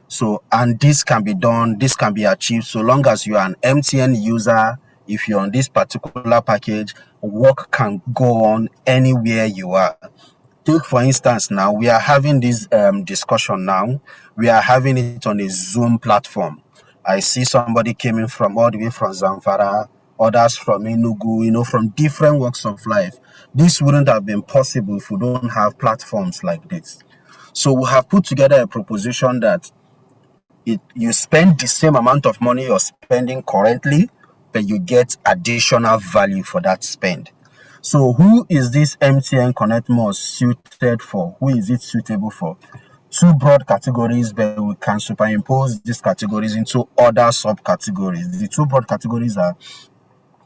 So, and this can be done, this can be achieved so long as you are an MTN user. If you're on this particular package, work can go on anywhere you are. Take, for instance, now we are having this discussion now. We are having it on a Zoom platform. I see somebody came in from all the way from Zamfara, others from Enugu, from different walks of life. This wouldn't have been possible if we don't have platforms like this. So we have put together a proposition that you spend the same amount of money you're spending currently, but you get additional value for that spend. So who is this MTN Connect More suited for? Who is it suitable for? Two broad categories, but we can superimpose these categories into other subcategories. The two broad categories are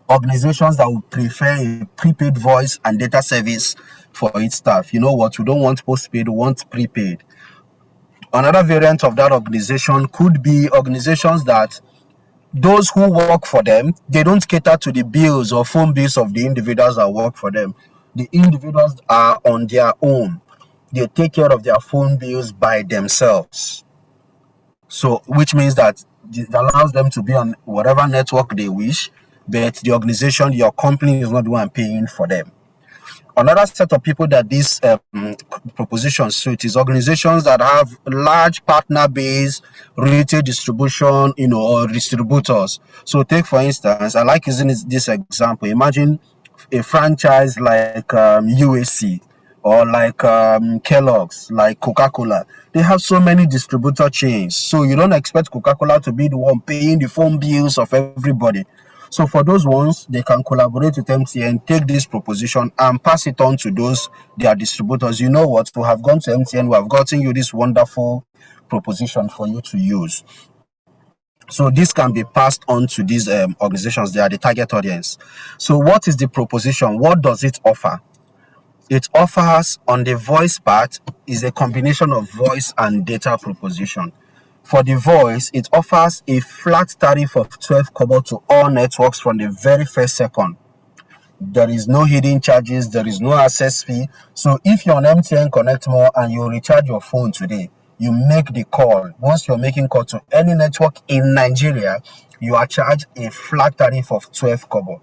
organizations that would prefer a prepaid voice and data service for its staff. You know what? We don't want postpaid, we want prepaid. Another variant of that organization could be organizations that those who work for them, they don't cater to the bills or phone bills of the individuals that work for them. The individuals are on their own. They take care of their phone bills by themselves. So, which means that it allows them to be on whatever network they wish, but the organization, your company is not the one paying for them. Another set of people that this proposition suit is organizations that have large partner base, retail distribution, or distributors. So take, for instance, I like using this example. Imagine a franchise like UAC or like Kellogg's, like Coca-Cola. They have so many distributor chains. So you don't expect Coca-Cola to be the one paying the phone bills of everybody. So for those ones, they can collaborate with MTN, take this proposition and pass it on to those, their distributors. You know what? We have gone to MTN, we have gotten you this wonderful proposition for you to use. So this can be passed on to these organizations. They are the target audience. So what is the proposition? What does it offer? It offers, on the voice part, is a combination of voice and data proposition. For the voice, it offers a flat tariff of 12 kobo to all networks from the very first second. There is no hidden charges, there is no access fee. So if you're on MTN Connect More and you recharge your phone today, you make the call. Once you're making call to any network in Nigeria, you are charged a flat tariff of 12 kobo.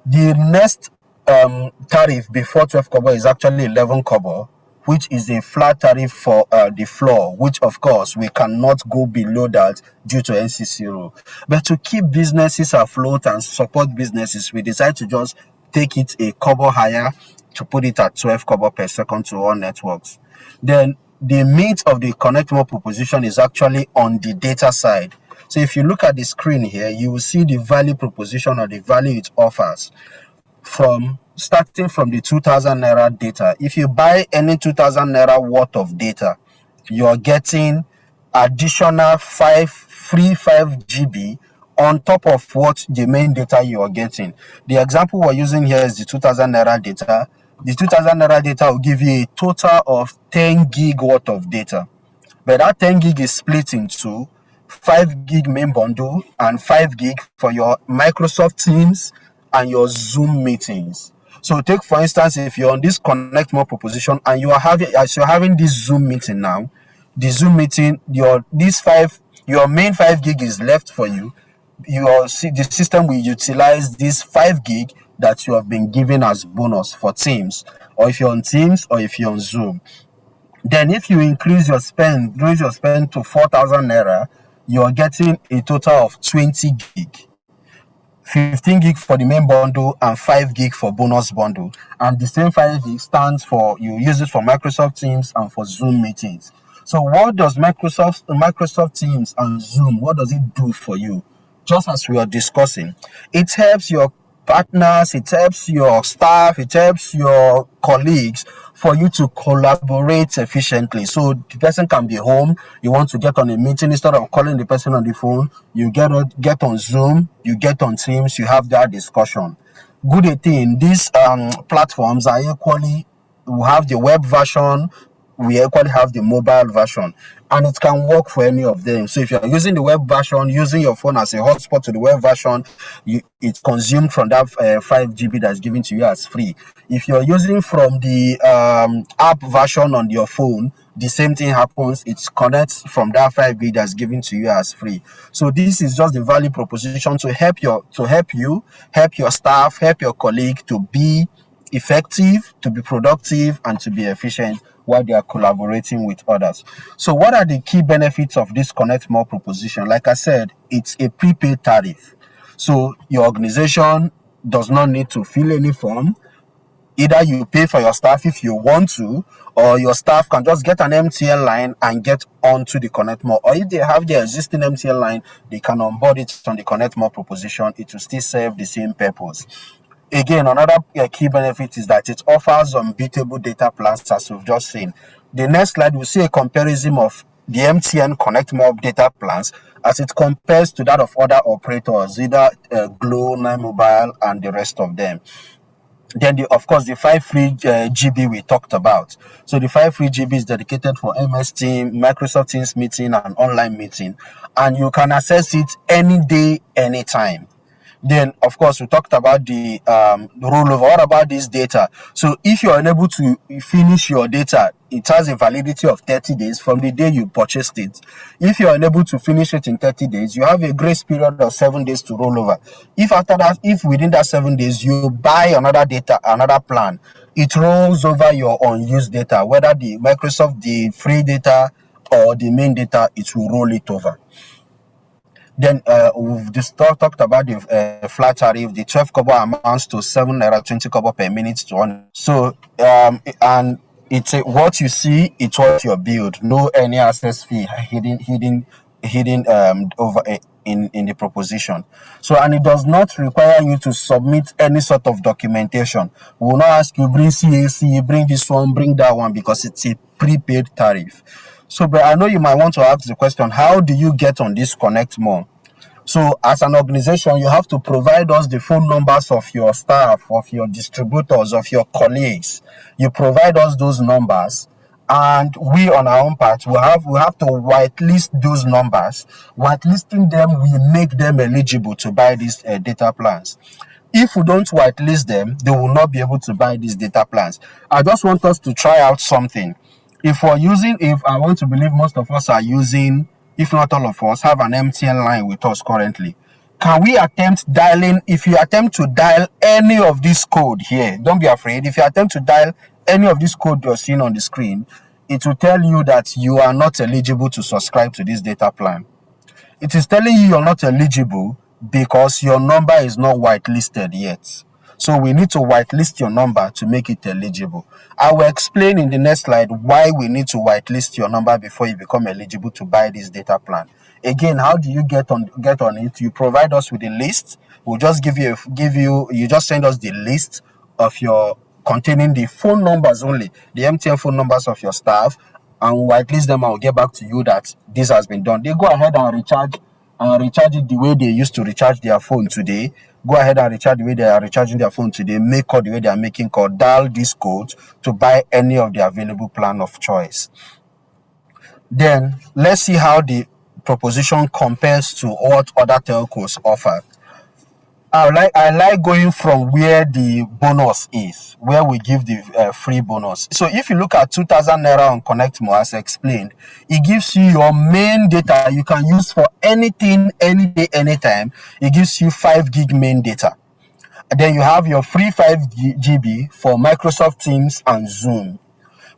The next tariff before 12 kobo is actually 11 kobo, which is a flat tariff for the floor, which of course we cannot go below that due to NCC rule. But to keep businesses afloat and support businesses, we decide to just take it a kobo higher to put it at 12 kobo per second to all networks. Then the meat of the Connect More proposition is actually on the data side. So if you look at the screen here, you will see the value proposition or the value it offers. Starting from the 2,000 naira data. If you buy any 2,000 naira worth of data, you're getting additional 5 GB on top of what the main data you are getting. The example we're using here is the 2,000 naira data. The 2,000 naira data will give you a total of 10 gig worth of data. But that 10 gig is split into 5 gig main bundle and 5 gig for your Microsoft Teams and your Zoom meetings. So take, for instance, if you're on this Connect More proposition and you're having this Zoom meeting now, the Zoom meeting, your main 5 gig is left for you. The system will utilize this 5 gig that you have been given as bonus for Teams, or if you're on Teams or if you're on Zoom. Then if you raise your spend to 4,000 naira, you're getting a total of 20 gig. 15 gig for the main bundle and 5 gig for bonus bundle. And the same 5 gig stands for, you use it for Microsoft Teams and for Zoom meetings. So what does Microsoft Teams and Zoom, what does it do for you? Just as we are discussing, it helps your partners, it helps your staff, it helps your colleagues for you to collaborate efficiently. So the person can be home, you want to get on a meeting, instead of calling the person on the phone, you get on Zoom, you get on Teams, you have that discussion. Good thing, these platforms are equally, we have the web version, we equally have the mobile version, and it can work for any of them. So if you're using the web version, using your phone as a hotspot to the web version, it's consumed from that 5 GB that's given to you as free. If you're using from the app version on your phone, the same thing happens. It connects from that 5 GB that's given to you as free. So this is just the value proposition to help you, help your staff, help your colleague to be effective, to be productive, and to be efficient while they are collaborating with others. So what are the key benefits of this Connect More proposition? Like I said, it's a prepaid tariff. So your organization does not need to fill any form. Either you pay for your staff if you want to, or your staff can just get an MTN line and get onto the Connect More. Or if they have their existing MTN line, they can onboard it on the Connect More proposition. It will still serve the same purpose. Again, another key benefit is that it offers unbeatable data plans, as we've just seen. The next slide, we'll see a comparison of the MTN Connect More data plans as it compares to that of other operators, either Glo, 9 Mobile, and the rest of them. Then, of course, the 5 free GB we talked about. So the 5 free GB is dedicated for MS Team, Microsoft Teams meeting, and online meeting. And you can access it any day, anytime. Then, of course, we talked about the rollover. What about this data? So if you're unable to finish your data, it has a validity of 30 days from the day you purchased it. If you're unable to finish it in 30 days, you have a grace period of 7 days to roll over. If within that 7 days you buy another plan, it rolls over your unused data, whether the Microsoft, the free data or the main data, it will roll it over. Then we've just talked about the flat tariff. The 12 kobo amounts to 7 naira 20 kobo per minute to 1. So and it's what you see, it's what you build. No any access fee hidden over in the proposition. So, and it does not require you to submit any sort of documentation. We will not ask you bring CAC, bring this one, bring that one, because it's a prepaid tariff. So, but I know you might want to ask the question, how do you get on this Connect More? So as an organization, you have to provide us the phone numbers of your staff, of your distributors, of your colleagues. You provide us those numbers, and we on our own part, we have to whitelist those numbers. Whitelisting them, we make them eligible to buy these data plans. If we don't whitelist them, they will not be able to buy these data plans. I just want us to try out something. If I want to believe most of us are using, if not all of us, have an MTN line with us currently. Can we attempt dialing? If you attempt to dial any of this code here, don't be afraid. If you attempt to dial any of this code you're seeing on the screen, it will tell you that you are not eligible to subscribe to this data plan. It is telling you you're not eligible because your number is not whitelisted yet. So we need to whitelist your number to make it eligible. I will explain in the next slide why we need to whitelist your number before you become eligible to buy this data plan. Again, how do you get on it? You provide us with a list. We'll just you just send us the list of your containing the phone numbers only, the MTN phone numbers of your staff, and we'll whitelist them and we'll get back to you that this has been done. They go ahead and recharge it the way they used to recharge their phone today. Go ahead and recharge the way they are recharging their phone today. Make call the way they are making call. Dial this code to buy any of the available plan of choice. Then let's see how the proposition compares to what other telcos offer. I like going from where the bonus is, where we give the free bonus. So if you look at 2,000 naira on Connect More, as explained, it gives you your main data you can use for anything, any day, anytime. It gives you 5 gig main data. And then you have your free 5 GB for Microsoft Teams and Zoom.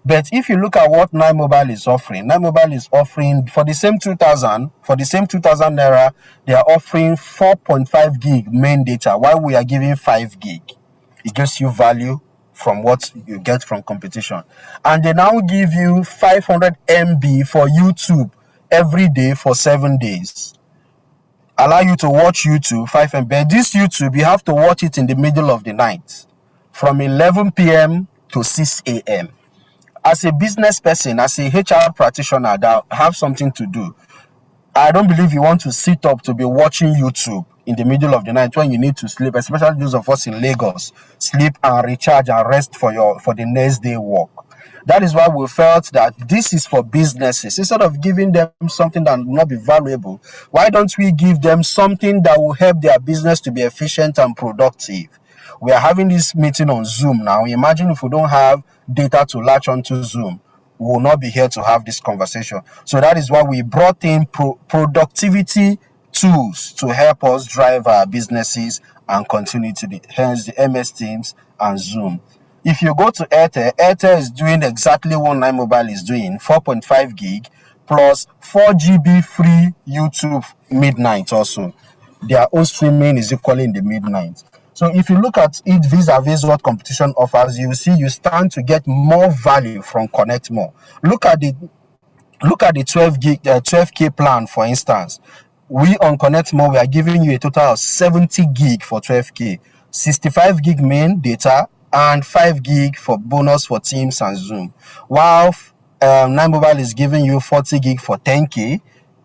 But if you look at what Nine Mobile is offering for the same 2,000 naira, they are offering 4.5 gig main data, while we are giving 5 gig. It gives you value from what you get from competition. And they now give you 500 MB for YouTube every day for 7 days. Allow you to watch YouTube 5 MB. But this YouTube, you have to watch it in the middle of the night, from 11 p.m. to 6 a.m. As a business person, as a HR practitioner that have something to do, I don't believe you want to sit up to be watching YouTube in the middle of the night when you need to sleep, especially those of us in Lagos, sleep and recharge and rest for the next day work. That is why we felt that this is for businesses. Instead of giving them something that will not be valuable, why don't we give them something that will help their business to be efficient and productive? We are having this meeting on Zoom now. Imagine if we don't have data to latch onto Zoom, we will not be here to have this conversation. So that is why we brought in productivity tools to help us drive our businesses and continue to hence the MS Teams and Zoom. If you go to Airtel is doing exactly what Nine Mobile is doing, 4.5 gig plus 4 GB free YouTube midnight also. Their own streaming is equally in the midnight. So if you look at it vis-a-vis what competition offers, you will see you stand to get more value from Connect More. Look at the 12K plan, for instance. We on Connect More, we are giving you a total of 70 gig for 12K, 65 gig main data, and 5 gig for bonus for Teams and Zoom. While Nine Mobile is giving you 40 gig for 10K,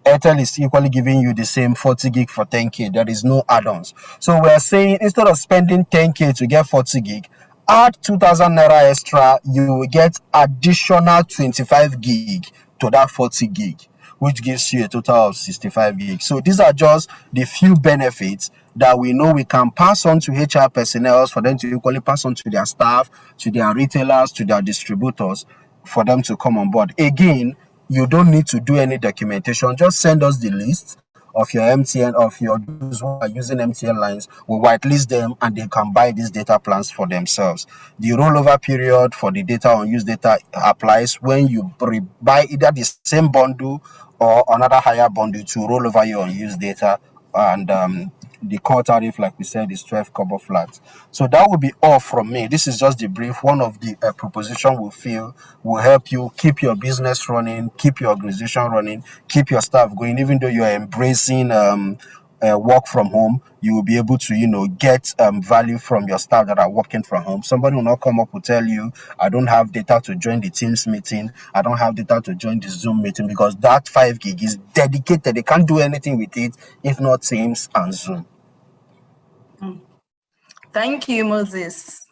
Airtel is equally giving you the same 40 gig for 10K. There is no add-ons. So we're saying instead of spending 10K to get 40 gig, add 2,000 naira extra, you will get additional 25 gig to that 40 gig, which gives you a total of 65 gig. So these are just the few benefits that we know we can pass on to HR personnel for them to equally pass on to their staff, to their retailers, to their distributors, for them to come on board. Again, you don't need to do any documentation. Just send us the list of your MTN, of your users who are using MTN lines. We whitelist them and they can buy these data plans for themselves. The rollover period for the data unused data applies when you buy either the same bundle or another higher bundle to roll over your unused data. And the core tariff, like we said, is 12 kobo flat. So that will be all from me. This is just the brief. One of the proposition we feel will help you keep your business running, keep your organization running, keep your staff going. Even though you are embracing work from home, you will be able to, get value from your staff that are working from home. Somebody will not come up and tell you, I don't have data to join the Teams meeting. I don't have data to join the Zoom meeting, because that 5 gig is dedicated. They can't do anything with it if not Teams and Zoom. Thank you, Moses.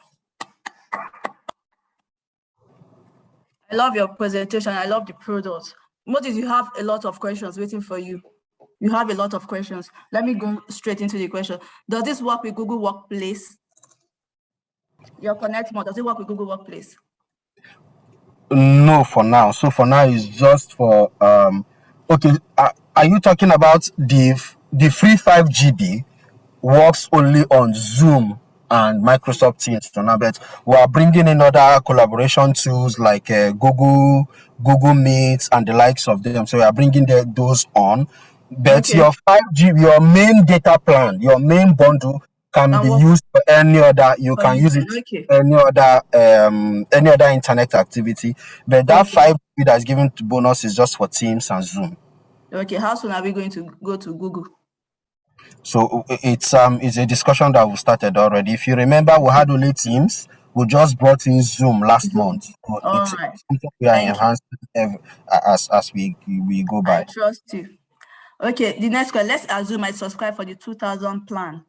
I love your presentation. I love the product. Moses, you have a lot of questions waiting for you. You have a lot of questions. Let me go straight into the question. Does this work with Google Workplace? Your Connect More, does it work with Google Workplace? No, for now. So for now, it's just for okay. Are you talking about the free 5 GB works only on Zoom and Microsoft Teams for now? But we are bringing in other collaboration tools like Google Meet and the likes of them. So we are bringing those on. But Okay. your 5 GB, your main data plan, your main bundle can be used for any other. You can use it Okay. any other internet activity. But that 5 GB that's given to bonus is just for Teams and Zoom. Okay. How soon are we going to go to Google? So it's a discussion that we started already. If you remember, we had only Teams. We just brought in Zoom last month. So All it's right. something we are Thank you. enhancing as we go by. I trust you. Okay, the next question. Let's assume I subscribe for the 2,000 plan,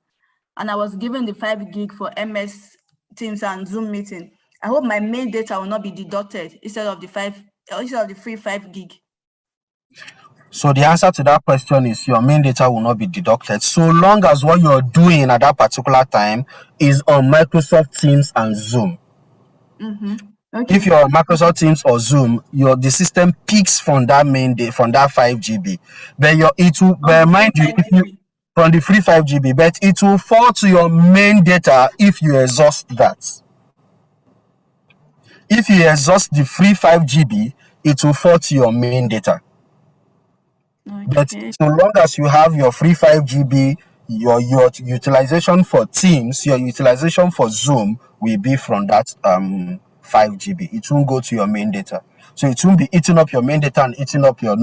and I was given the 5 gig for MS Teams and Zoom meeting. I hope my main data will not be deducted instead of the free 5 gig. So the answer to that question is your main data will not be deducted so long as what you're doing at that particular time is on Microsoft Teams and Zoom. Okay. If you're on Microsoft Teams or Zoom, the system picks from that main day from that 5 GB. But it will mind you, if you from the free 5 GB, but it will fall to your main data if you exhaust that. If you exhaust the free 5 GB, it will fall to your main data. Okay. But so long as you have your free 5 GB, your utilization for Teams, your utilization for Zoom will be from that 5 GB. It won't go to your main data. So it won't be eating up your main data and eating up your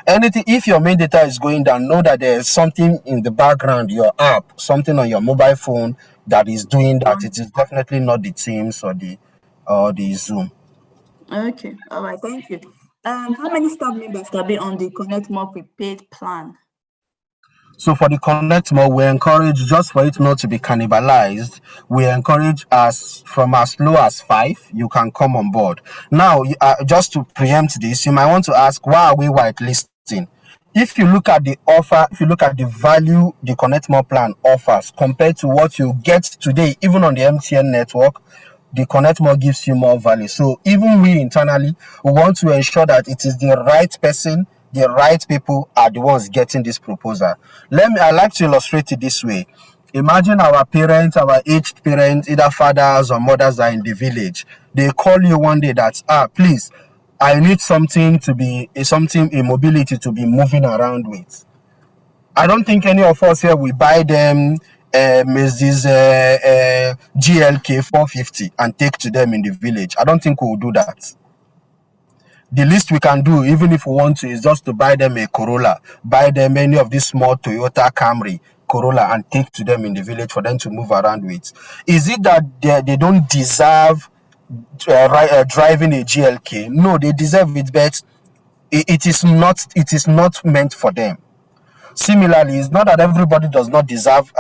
anything. If your main data is going down, know that there's something in the background, your app, something on your mobile phone that is doing that. It is definitely not the Teams or the Zoom. Okay. All right. Thank you. How many staff members can be on the Connect More prepaid plan? So for the Connect More, we encourage, just for it not to be cannibalized, we encourage from as low as 5, you can come on board. Now, just to preempt this, you might want to ask, why are we whitelisting? If you look at the offer, if you look at the value the Connect More plan offers compared to what you get today, even on the MTN network, the Connect More gives you more value. So even we internally, we want to ensure that it is the right person, the right people are the ones getting this proposal. I like to illustrate it this way. Imagine our parents, our aged parents, either fathers or mothers are in the village. They call you one day that, please, I need something a mobility to be moving around with. I don't think any of us here will buy them this GLK 450 and take to them in the village. I don't think we will do that. The least we can do, even if we want to, is just to buy them a Corolla, buy them any of these small Toyota Camry Corolla and take to them in the village for them to move around with. Is it that they don't deserve driving a GLK? No, they deserve it, but it is not meant for them. Similarly, it's not that everybody does not deserve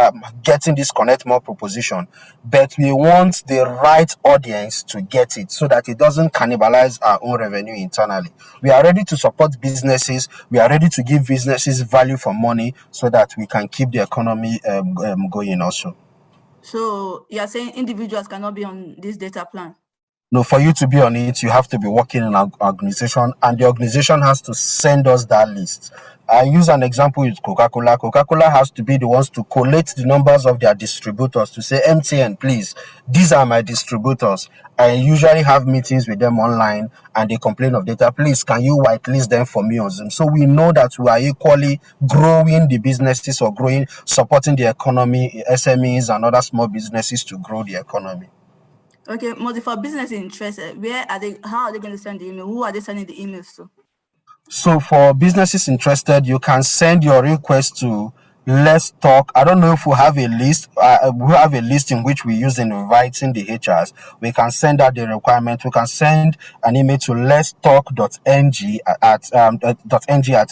getting this Connect More proposition, but we want the right audience to get it so that it doesn't cannibalize our own revenue internally. We are ready to support businesses. We are ready to give businesses value for money so that we can keep the economy going also. So you are saying individuals cannot be on this data plan? No, for you to be on it, you have to be working in an organization, and the organization has to send us that list. I use an example with Coca-Cola. Coca-Cola has to be the ones to collate the numbers of their distributors to say, MTN, please, these are my distributors. I usually have meetings with them online and they complain of data. Please, can you whitelist them for me on Zoom? So we know that we are equally growing the businesses or growing, supporting the economy, SMEs and other small businesses to grow the economy. Okay, Modi, for business interested, where are they? How are they going to send the email? Who are they sending the emails to? So for businesses interested, you can send your request to Let's Talk. I don't know if we have a list. We have a list in which we use in inviting the HRs. We can send out the requirement. We can send an email to letstalk.ng at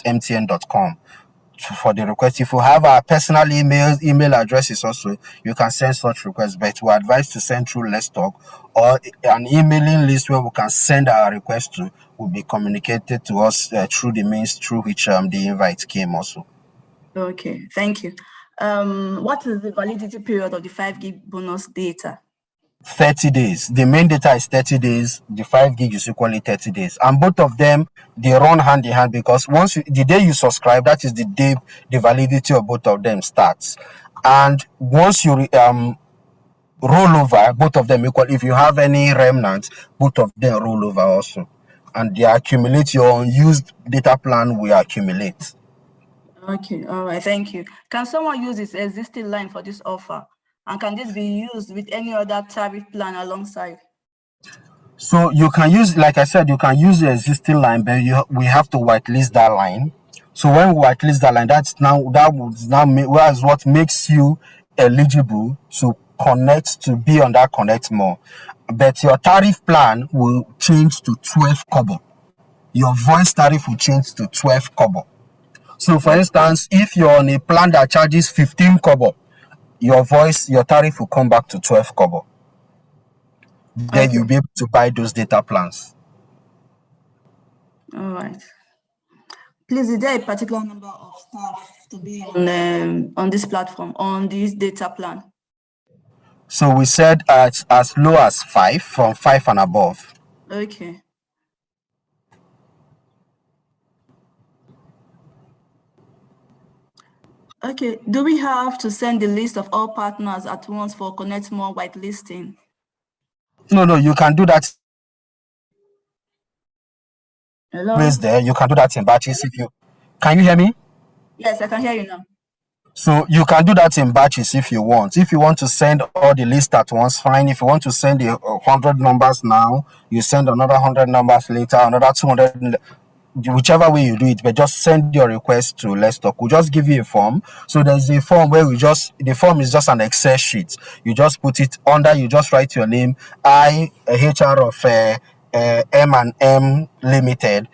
mtn.com. For the request. If you have our personal email addresses also, you can send such requests, but we advise to send through Let's Talk, or an emailing list where we can send our request to will be communicated to us through the means through which the invite came also. Okay, thank you. What is the validity period of the 5 gig bonus data? 30 days. The main data is 30 days. The 5 gig is equally 30 days. And both of them, they run hand in hand, because the day you subscribe, that is the day the validity of both of them starts. And once you roll over, both of them equal. If you have any remnants, both of them roll over also. And they accumulate. Your unused data plan will accumulate. Okay, all right, thank you. Can someone use this existing line for this offer? And can this be used with any other tariff plan alongside? So you can use, like I said, you can use the existing line, but we have to whitelist that line. So when we whitelist that line, that's what makes you eligible to connect, to be on that Connect More. But your tariff plan will change to 12 kobo. Your voice tariff will change to 12 kobo. So for instance, if you're on a plan that charges 15 kobo, your tariff will come back to 12 kobo. Then you'll be able to buy those data plans. All right. Please, is there a particular number of staff to be on this platform, on this data plan? So we said as low as 5, from 5 and above. Okay. Okay, do we have to send the list of all partners at once for Connect More whitelisting? No, you can do that. Hello? There, you can do that in batches can you hear me? Yes, I can hear you now. So you can do that in batches if you want. If you want to send all the list at once, fine. If you want to send 100 numbers now, you send another 100 numbers later, another 200, whichever way you do it, but just send your request to Let's Talk. We'll just give you a form. So there's a form where the form is just an Excel sheet. You just put it under, you just write your name, I, HR of M&M Limited,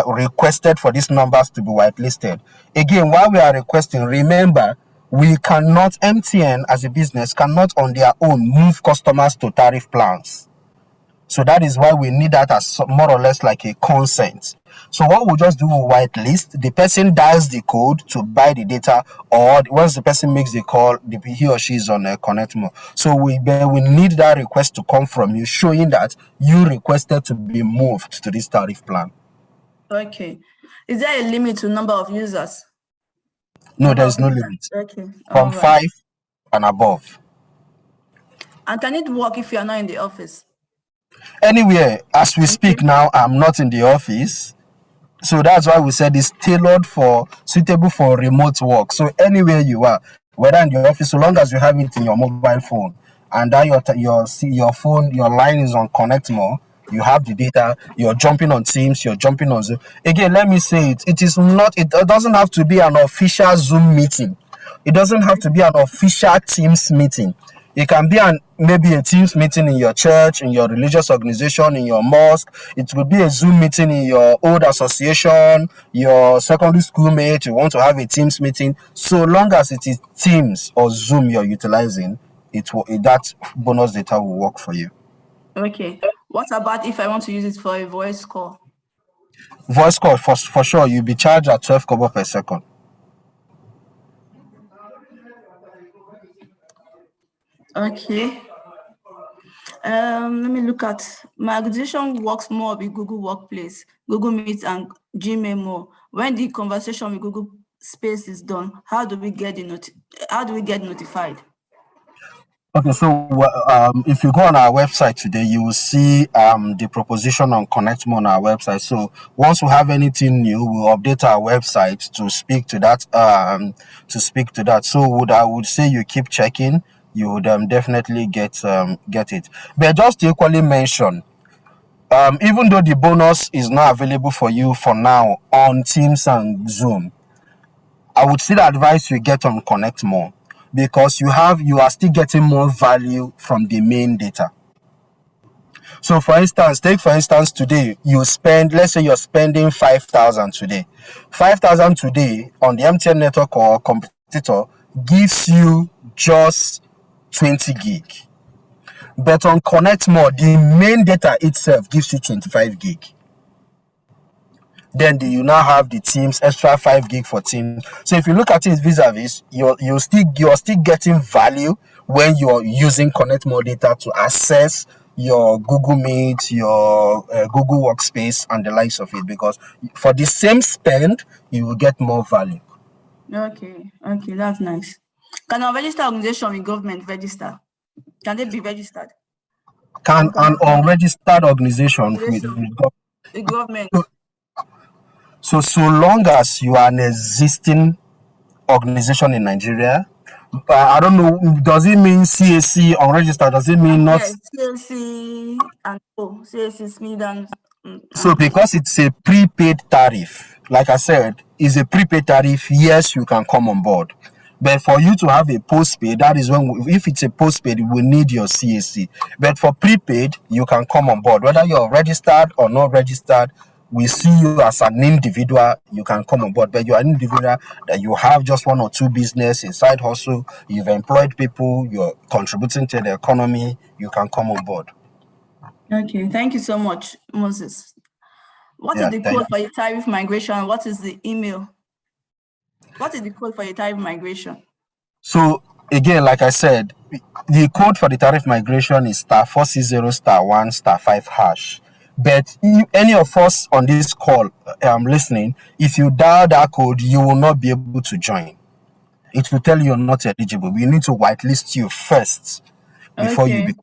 requested for these numbers to be whitelisted. Again, while we are requesting, remember, MTN as a business cannot on their own move customers to tariff plans. So that is why we need that as more or less like a consent. So what we'll just do, we'll whitelist. The person dials the code to buy the data, or once the person makes the call, he or she is on Connect More. So we need that request to come from you, showing that you requested to be moved to this tariff plan. Okay. Is there a limit to number of users? No, there's no limit. Okay. From 5 and above. And can it work if you are not in the office? Anywhere. As we speak now, I'm not in the office. So that's why we said it's suitable for remote work. So anywhere you are, whether in the office, so long as you have it in your mobile phone, and that your phone, your line is on Connect More, you have the data, you're jumping on Teams, you're jumping on Zoom. Again, let me say it doesn't have to be an official Zoom meeting. It doesn't have to be an official Teams meeting. It can be maybe a Teams meeting in your church, in your religious organization, in your mosque. It could be a Zoom meeting in your old association, your secondary school mate. You want to have a Teams meeting. So long as it is Teams or Zoom you're utilizing, that bonus data will work for you. Okay. What about if I want to use it for a voice call? Voice call, for sure, you'll be charged at 12 kobo per second. Okay. Let me look at my organization works more with Google Workplace, Google Meet, and Gmail more. When the conversation with Google Space is done, how do we get notified? Okay, so if you go on our website today, you will see the proposition on Connect More on our website. So once we have anything new, we'll update our website to speak to that. So I would say you keep checking. You would definitely get it. But just to equally mention, even though the bonus is not available for you for now on Teams and Zoom, I would still advise you get on Connect More, because you are still getting more value from the main data. So for instance, today let's say you're spending 5,000 today. 5,000 today on the MTN network or competitor gives you just 20 gig. But on Connect More, the main data itself gives you 25 gig. Then you now have the Teams extra 5 gig for Teams. So if you look at it vis-a-vis, you're still getting value when you're using Connect More data to access your Google Meet, your Google Workspace, and the likes of it, because for the same spend, you will get more value. Okay, that's nice. Can a registered organization with government register? Can they be registered? Can an unregistered organization with government? So long as you are an existing organization in Nigeria, I don't know, does it mean CAC unregistered? Does it mean not? Yes, CAC and CAC is me. So because it's a prepaid tariff, like I said, is a prepaid tariff, yes, you can come on board. But for you to have a postpaid, that is if it's a postpaid, we need your CAC. But for prepaid, you can come on board. Whether you're registered or not registered, we see you as an individual, you can come on board. But you're an individual that you have just one or two business inside hustle, you've employed people, you're contributing to the economy, you can come on board. Okay, thank you so much, Moses. What is the code for your tariff migration? What is the email? What is the code for your tariff migration? So again, like I said, the code for the tariff migration is *460*1*5#. But any of us on this call listening, if you dial that code, you will not be able to join. It will tell you you're not eligible. We need to whitelist you first before you become.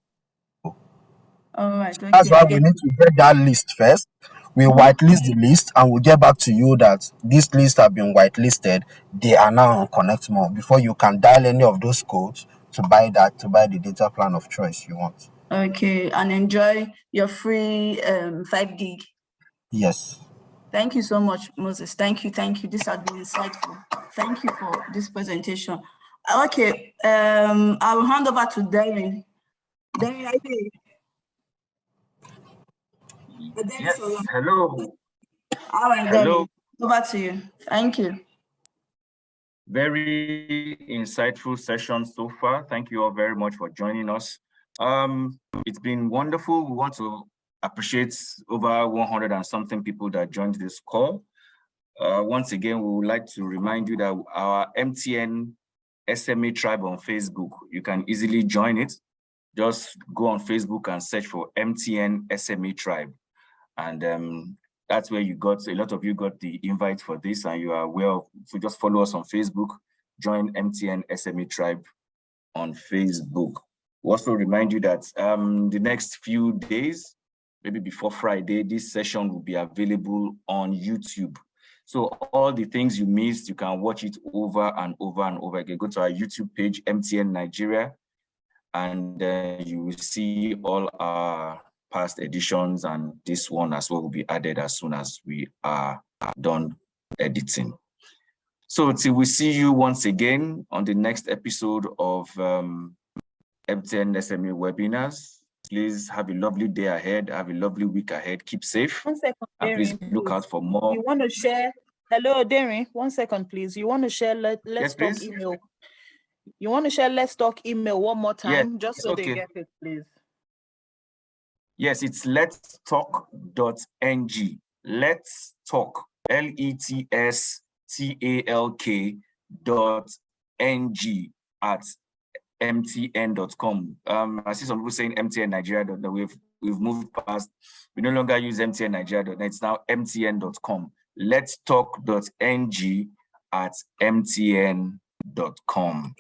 All right. Okay. That's why we need to get that list first. We whitelist the list and we'll get back to you that this list have been whitelisted. They are now on Connect More before you can dial any of those codes to buy the data plan of choice you want. Okay, and enjoy your free 5 gig. Yes. Thank you so much, Moses. Thank you. This has been insightful. Thank you for this presentation. Okay, I will hand over to Darren. Darren, are you? Yes, hello. All right, hello. Over to you. Thank you. Very insightful session so far. Thank you all very much for joining us. It's been wonderful. We want to appreciate over 100 and something people that joined this call. Once again, we would like to remind you that our MTN SMA tribe on Facebook, you can easily join it. Just go on Facebook and search for MTN SMA tribe. And that's where a lot of you got the invite for this, and you are aware. So just follow us on Facebook, join MTN SMA tribe on Facebook. We also remind you that the next few days, maybe before Friday, this session will be available on YouTube. So all the things you missed, you can watch it over and over and over again. Go to our YouTube page, MTN Nigeria, and you will see all our past editions, and this one as well will be added as soon as we are done editing. So till we see you once again on the next episode of MTN SME webinars. Please have a lovely day ahead. Have a lovely week ahead. Keep safe. 1 second, And please Darren, look out for more. You want to share? Hello, Darren. 1 second, please. You want to share Let's Yes, Talk please. email? You want to share Let's Talk email one more time, just so okay. they get it, please. Yes, it's let's talk.ng. Let's talk, LETSTALK.ng at mtn.com. I see some people saying MTN Nigeria. We've moved past. We no longer use MTN Nigeria.net. It's now mtn.com. Let's talk.ng at mtn.com.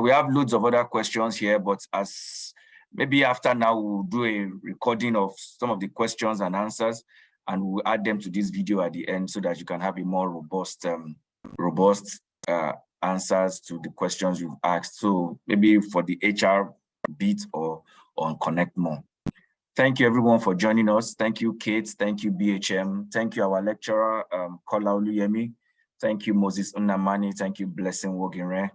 We have loads of other questions here, but as maybe after now, we'll do a recording of some of the questions and answers, and we'll add them to this video at the end so that you can have a more robust answers to the questions you've asked. So maybe for the HR bit or on Connect More. Thank you everyone for joining us. Thank you, Kate. Thank you, BHM. Thank you, our lecturer, Kola Oluyemi. Thank you, Moses Unamani. Thank you, Blessing Woginre,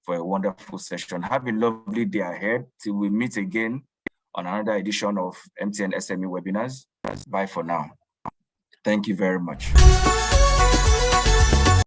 for a wonderful session. Have a lovely day ahead till we meet again on another edition of MTN SME webinars. Bye for now. Thank you very much.